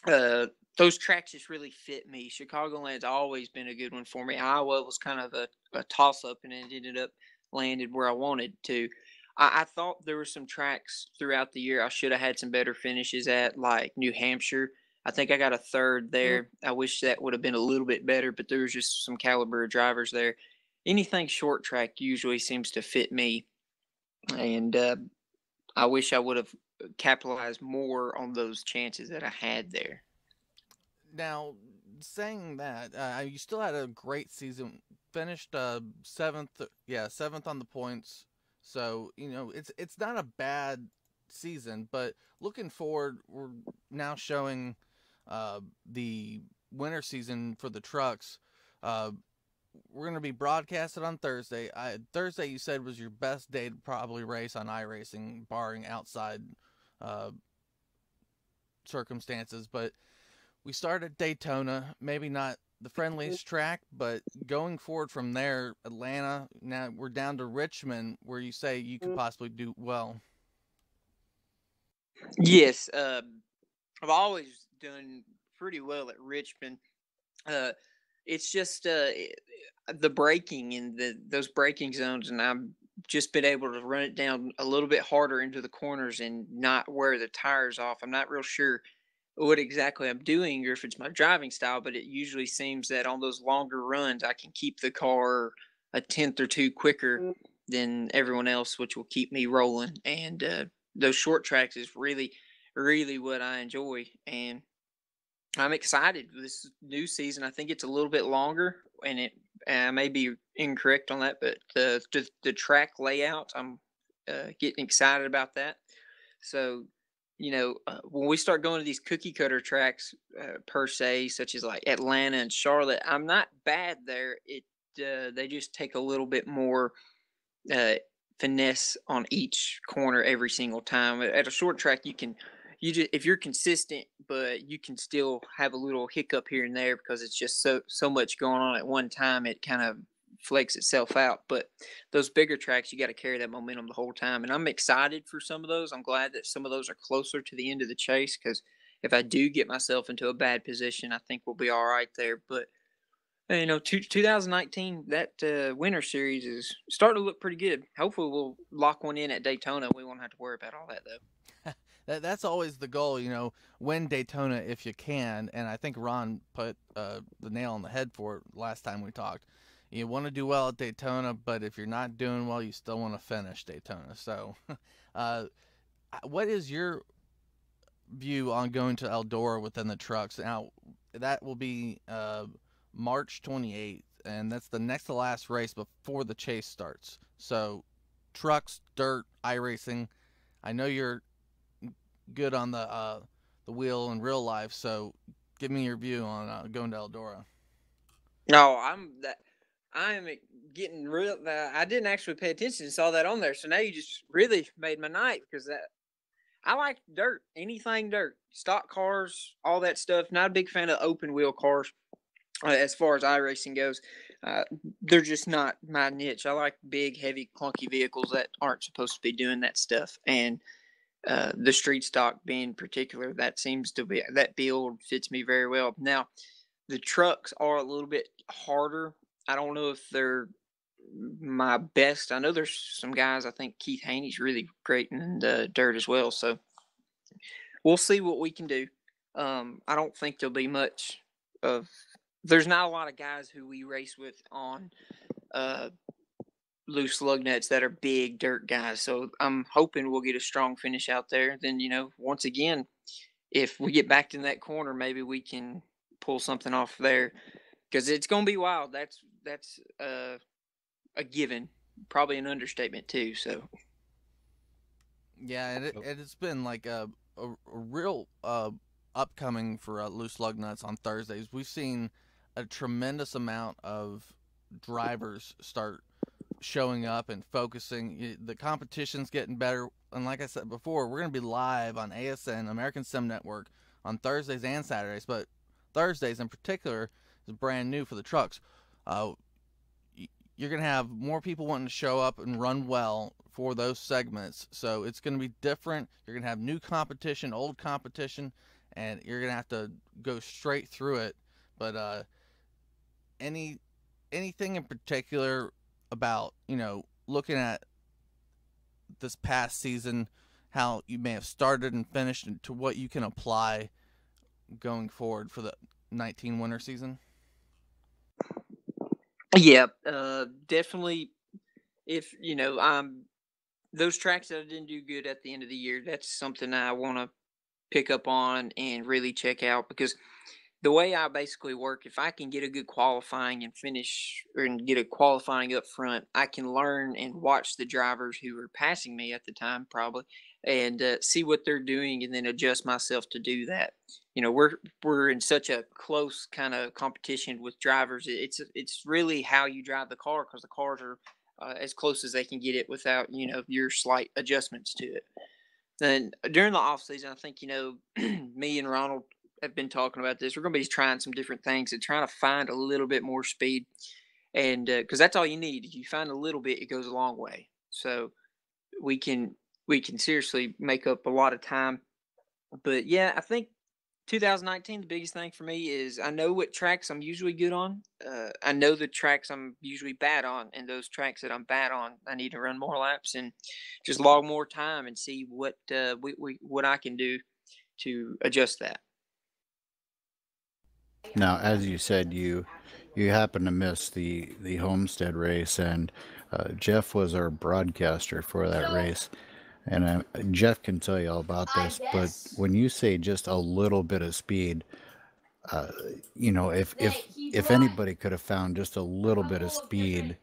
uh those tracks just really fit me. Chicagoland's always been a good one for me. Iowa was kind of a toss up, and it ended up landed where I wanted to. I thought there were some tracks throughout the year I should have had some better finishes at, like New Hampshire. I think I got a third there. I wish that would have been a little bit better, but there was just some caliber of drivers there. Anything short track usually seems to fit me, and I wish I would have capitalized more on those chances that I had there. Now, saying that, you still had a great season. Finished seventh, seventh on the points. So it's not a bad season. But looking forward, we're now showing the winter season for the trucks. We're going to be broadcasted on Thursday. Thursday, you said, was your best day to probably race on iRacing, barring outside circumstances. But we started at Daytona, maybe not the friendliest track, but going forward from there, Atlanta, now we're down to Richmond, where you say you could possibly do well. Yes, I've always done pretty well at Richmond. It's just the braking and those braking zones, and I've just been able to run it down a little bit harder into the corners and not wear the tires off. I'm not real sure what exactly I'm doing or if it's my driving style, but it usually seems that on those longer runs, I can keep the car a tenth or two quicker than everyone else, which will keep me rolling. And those short tracks is really, really what I enjoy. And I'm excited for this new season. I think it's a little bit longer, and I may be incorrect on that, but the track layout, I'm getting excited about that. So, when we start going to these cookie cutter tracks per se, such as like Atlanta and Charlotte, I'm not bad there. They just take a little bit more uh, finesse on each corner every single time. At a short track, you just if you're consistent, but you can still have a little hiccup here and there because it's just so much going on at one time. It kind of flakes itself out. But those bigger tracks, you got to carry that momentum the whole time. And I'm excited for some of those. I'm glad that some of those are closer to the end of the chase, because if I do get myself into a bad position, I think we'll be all right there. But 2019, that winter series is starting to look pretty good. Hopefully, we'll lock one in at Daytona. We won't have to worry about all that, though. That's always the goal, win Daytona if you can. And I think Ron put the nail on the head for it last time we talked. You want to do well at Daytona, but if you're not doing well, you still want to finish Daytona. So, what is your view on going to Eldora within the trucks? Now, that will be March 28th, and that's the next to last race before the chase starts. So, trucks, dirt, iRacing. I know you're good on the wheel in real life, so give me your view on going to Eldora. No, I'm getting real. I didn't actually pay attention and saw that on there, so now you just really made my night, because I like dirt, anything dirt, stock cars, all that stuff. Not a big fan of open wheel cars. As far as iRacing goes, they're just not my niche. I like big, heavy, clunky vehicles that aren't supposed to be doing that stuff. And the street stock being particular, that seems to be, that build fits me very well. Now, the trucks are a little bit harder. I don't know if they're my best. I know there's some guys. I think Keith Haney's really great in the dirt as well. So we'll see what we can do. I don't think there'll be much of. There's not a lot of guys who we race with on loose Lugnuts that are big dirt guys. So I'm hoping we'll get a strong finish out there. Then, once again, if we get backed in that corner, maybe we can pull something off there, because it's going to be wild. That's a given, probably an understatement too. So yeah, and it's been like a real upcoming for loose Lugnuts on Thursdays. We've seen a tremendous amount of drivers start showing up and focusing. The competition's getting better, and like I said before, we're going to be live on ASN, American Sim Network, on Thursdays and Saturdays. But Thursdays in particular is brand new for the trucks. You're going to have more people wanting to show up and run well for those segments. So it's going to be different. You're going to have new competition, old competition, and you're going to have to go straight through it. But anything in particular about, looking at this past season, how you may have started and finished, and to what you can apply going forward for the 19 winter season? Yeah, definitely. If those tracks that I didn't do good at the end of the year, that's something I want to pick up on and really check out, because the way I basically work, if I can get a good qualifying and finish and get a qualifying up front, I can learn and watch the drivers who are passing me at the time, probably, and see what they're doing, and then adjust myself to do that. We're in such a close kind of competition with drivers. It's really how you drive the car, because the cars are as close as they can get it without your slight adjustments to it. And during the off season, I think me and Ronald have been talking about this. We're going to be trying some different things and trying to find a little bit more speed, and because that's all you need. If you find a little bit, it goes a long way. So we can seriously make up a lot of time. But yeah, I think 2019, the biggest thing for me is I know what tracks I'm usually good on. I know the tracks I'm usually bad on, and those tracks that I'm bad on, I need to run more laps and just log more time and see what what I can do to adjust that. Now, as you said, you happened to miss the Homestead race, and Jeff was our broadcaster for that race. And Jeff can tell you all about this, but when you say just a little bit of speed, if anybody could have found just a little bit of speed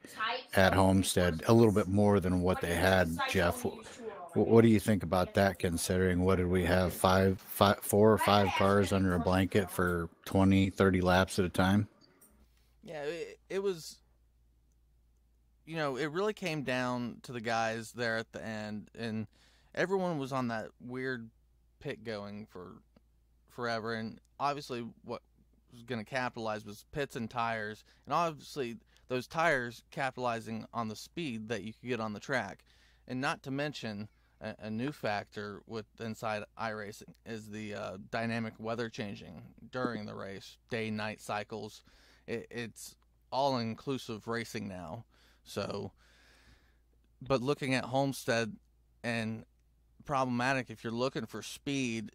at Homestead, a little bit more than what they had, Jeff, what do you think about that? Considering what did we have, 4 or 5 cars under a blanket for 20, 30 laps at a time? Yeah, it was. It really came down to the guys there at the end, and everyone was on that weird pit going for forever. And obviously, what was going to capitalize was pits and tires, and obviously those tires capitalizing on the speed that you could get on the track. And not to mention a new factor with inside iRacing is the dynamic weather changing during the race, day-night cycles. It's all-inclusive racing now. So, but looking at Homestead, and problematic if you're looking for speed,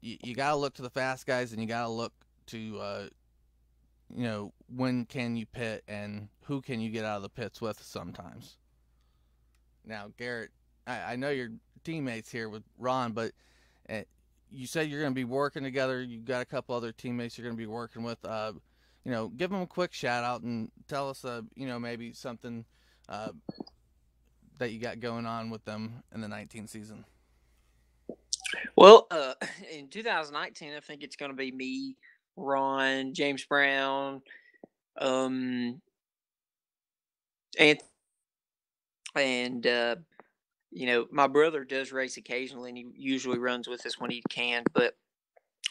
you got to look to the fast guys, and you got to look to when can you pit and who can you get out of the pits with sometimes. Now, Garrett, I know you're teammates here with Ron, but you said you're going to be working together. You've got a couple other teammates you're going to be working with. Give them a quick shout out and tell us, maybe something that you got going on with them in the 19 season. Well, in 2019, I think it's going to be me, Ron, James Brown, and my brother does race occasionally, and he usually runs with us when he can. But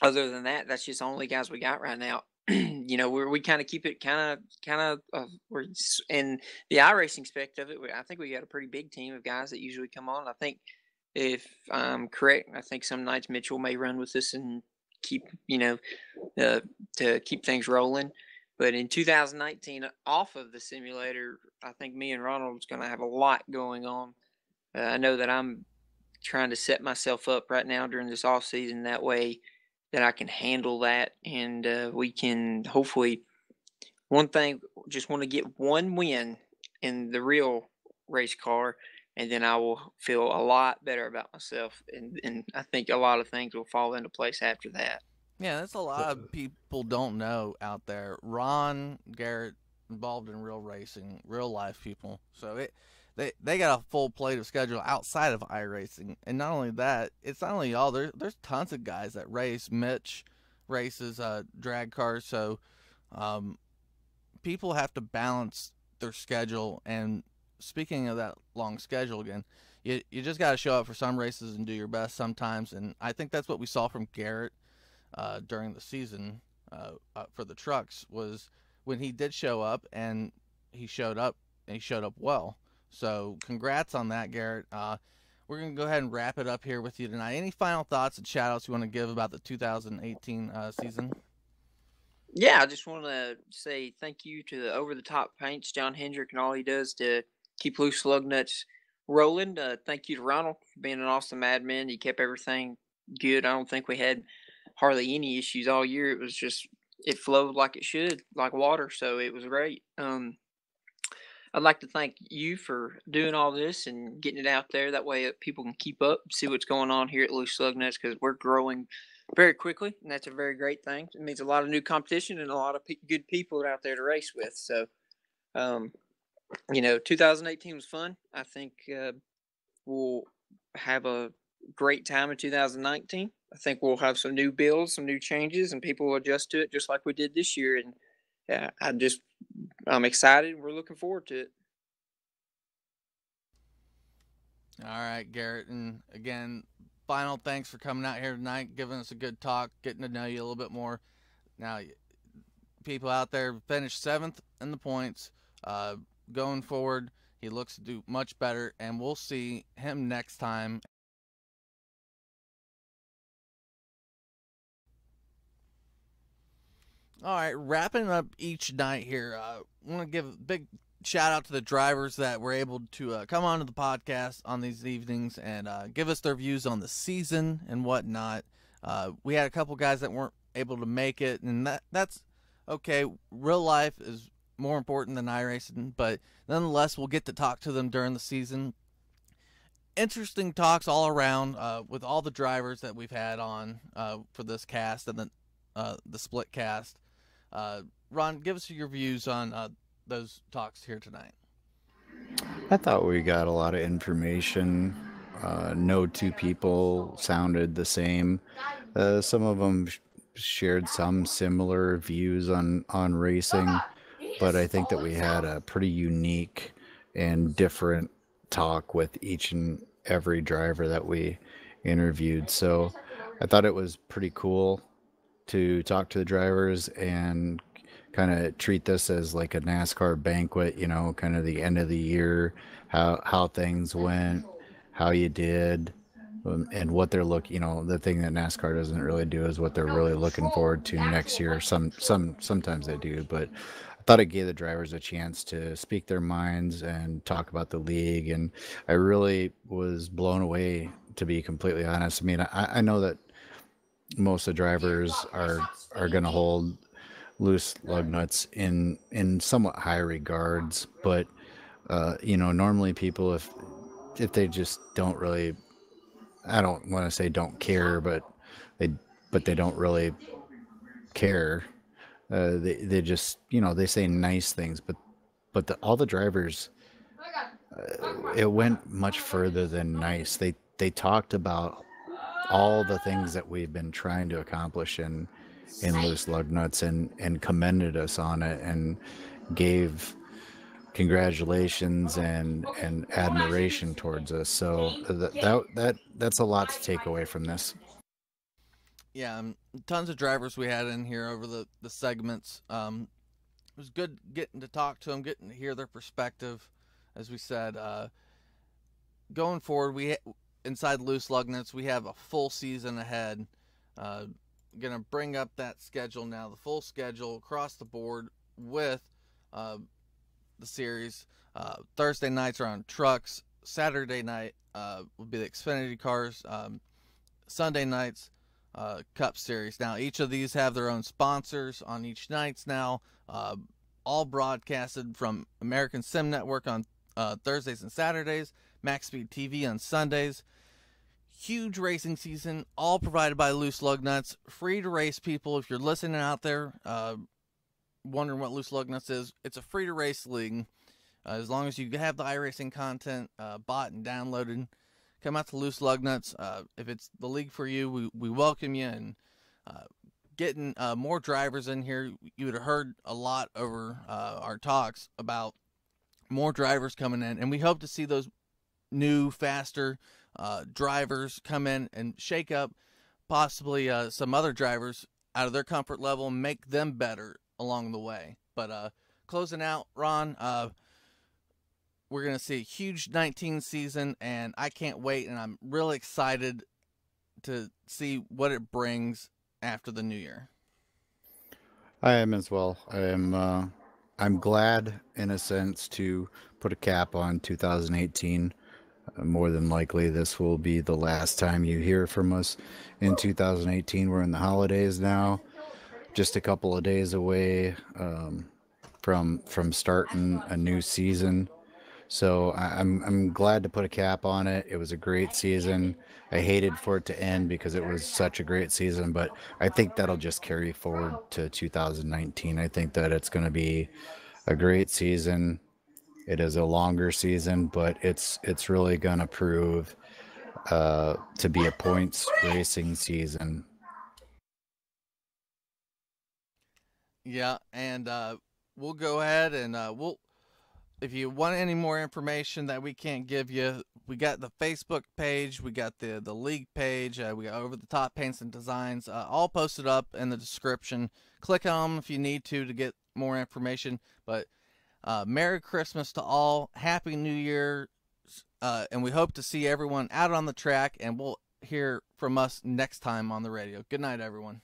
other than that, that's just the only guys we got right now. We kind of keep it kind of we're in the iRacing aspect of it. I think we got a pretty big team of guys that usually come on. I think, if I'm correct, I think some nights Mitchell may run with us and keep to keep things rolling. But in 2019, off of the simulator, I think me and Ronald's going to have a lot going on. I know that I'm trying to set myself up right now during this off season that way that I can handle that, and we can hopefully. One thing, just want to get one win in the real race car, and then I will feel a lot better about myself, and I think a lot of things will fall into place after that. Yeah, that's a lot of people don't know out there. Ron, Garrett, involved in real racing, real life people. So they got a full plate of schedule outside of iRacing. And not only that, it's not only y'all. There's tons of guys that race. Mitch races drag cars. So people have to balance their schedule. And speaking of that long schedule again, you just got to show up for some races and do your best sometimes. And I think that's what we saw from Garrett. during the season for the trucks was when he did show up, and he showed up well. So congrats on that, Garrett. We're going to go ahead and wrap it up here with you tonight. Any final thoughts and shout outs you want to give about the 2018 season? Yeah, I just want to say thank you to the Over the Top Paints, John Hendrick, and all he does to keep Loose Lugnuts rolling. Thank you to Ronald for being an awesome admin. He kept everything good. I don't think we had hardly any issues all year. It was just, it flowed like it should, like water. So it was great. I'd like to thank you for doing all this and getting it out there. That way people can keep up, see what's going on here at Loose Lugnuts, because we're growing very quickly, and that's a very great thing. It means a lot of new competition and a lot of good people out there to race with. So, 2018 was fun. I think we'll have a great time in 2019. I think we'll have some new builds, some new changes, and people will adjust to it just like we did this year. And I'm excited. We're looking forward to it. All right, Garrett. And again, final thanks for coming out here tonight, giving us a good talk, getting to know you a little bit more. Now, people out there finished 7th in the points. Going forward, he looks to do much better, and we'll see him next time. All right, wrapping up each night here. I want to give a big shout out to the drivers that were able to come onto the podcast on these evenings and give us their views on the season and whatnot. We had a couple guys that weren't able to make it, and that's okay. Real life is more important than iRacing, but nonetheless, we'll get to talk to them during the season. Interesting talks all around with all the drivers that we've had on for this cast and the split cast. Ron, give us your views on those talks here tonight. I thought we got a lot of information. No two people sounded the same. Some of them shared some similar views on racing, but I think that we had a pretty unique and different talk with each and every driver that we interviewed. So I thought it was pretty cool to talk to the drivers and kind of treat this as like a NASCAR banquet, kind of the end of the year, how things went, how you did, and what they're looking. The thing that NASCAR doesn't really do is what they're really looking forward to next year. Sometimes they do, but I thought it gave the drivers a chance to speak their minds and talk about the league, and I really was blown away, to be completely honest. I mean, I know that most of the drivers are going to hold Loose Lugnuts in somewhat high regards, but normally people, if they just don't really, I don't want to say don't care, but they don't really care. They just they say nice things, but all the drivers, it went much further than nice. They talked about all the things that we've been trying to accomplish in Loose Lugnuts and commended us on it and gave congratulations and admiration towards us. So that's a lot to take away from this. Yeah, tons of drivers we had in here over the segments. It was good getting to talk to them, getting to hear their perspective. As we said, going forward, inside Loose Lugnuts, we have a full season ahead. Gonna bring up that schedule now, the full schedule across the board with the series. Thursday nights are on trucks. Saturday night will be the Xfinity cars. Sunday nights, Cup Series. Now, each of these have their own sponsors on each nights now. All broadcasted from American Sim Network on Thursdays and Saturdays, Max Speed TV on Sundays. Huge racing season, all provided by Loose Lugnuts. Free to race, people. If you're listening out there, wondering what Loose Lugnuts is, it's a free to race league. As long as you have the iRacing content bought and downloaded, come out to Loose Lugnuts. If it's the league for you, we welcome you. And getting more drivers in here, you would have heard a lot over our talks about more drivers coming in, and we hope to see those new, faster drivers come in and shake up possibly some other drivers out of their comfort level, make them better along the way. But closing out, Ron, we're going to see a huge 19 season, and I can't wait, and I'm really excited to see what it brings after the new year. I am as well. I'm glad, in a sense, to put a cap on 2018. More than likely, this will be the last time you hear from us in 2018. We're in the holidays now, just a couple of days away from starting a new season. So I'm glad to put a cap on it. It was a great season. I hated for it to end because it was such a great season, but I think that'll just carry forward to 2019. I think that it's going to be a great season. It is a longer season, but it's really going to prove to be a points racing season. Yeah, and we'll go ahead and if you want any more information that we can't give you, we got the Facebook page, we got the league page, we got Over the Top Paints and Designs, all posted up in the description. Click on them if you need to get more information. But Merry Christmas to all, Happy New Year, and we hope to see everyone out on the track, and we'll hear from us next time on the radio. Good night, everyone.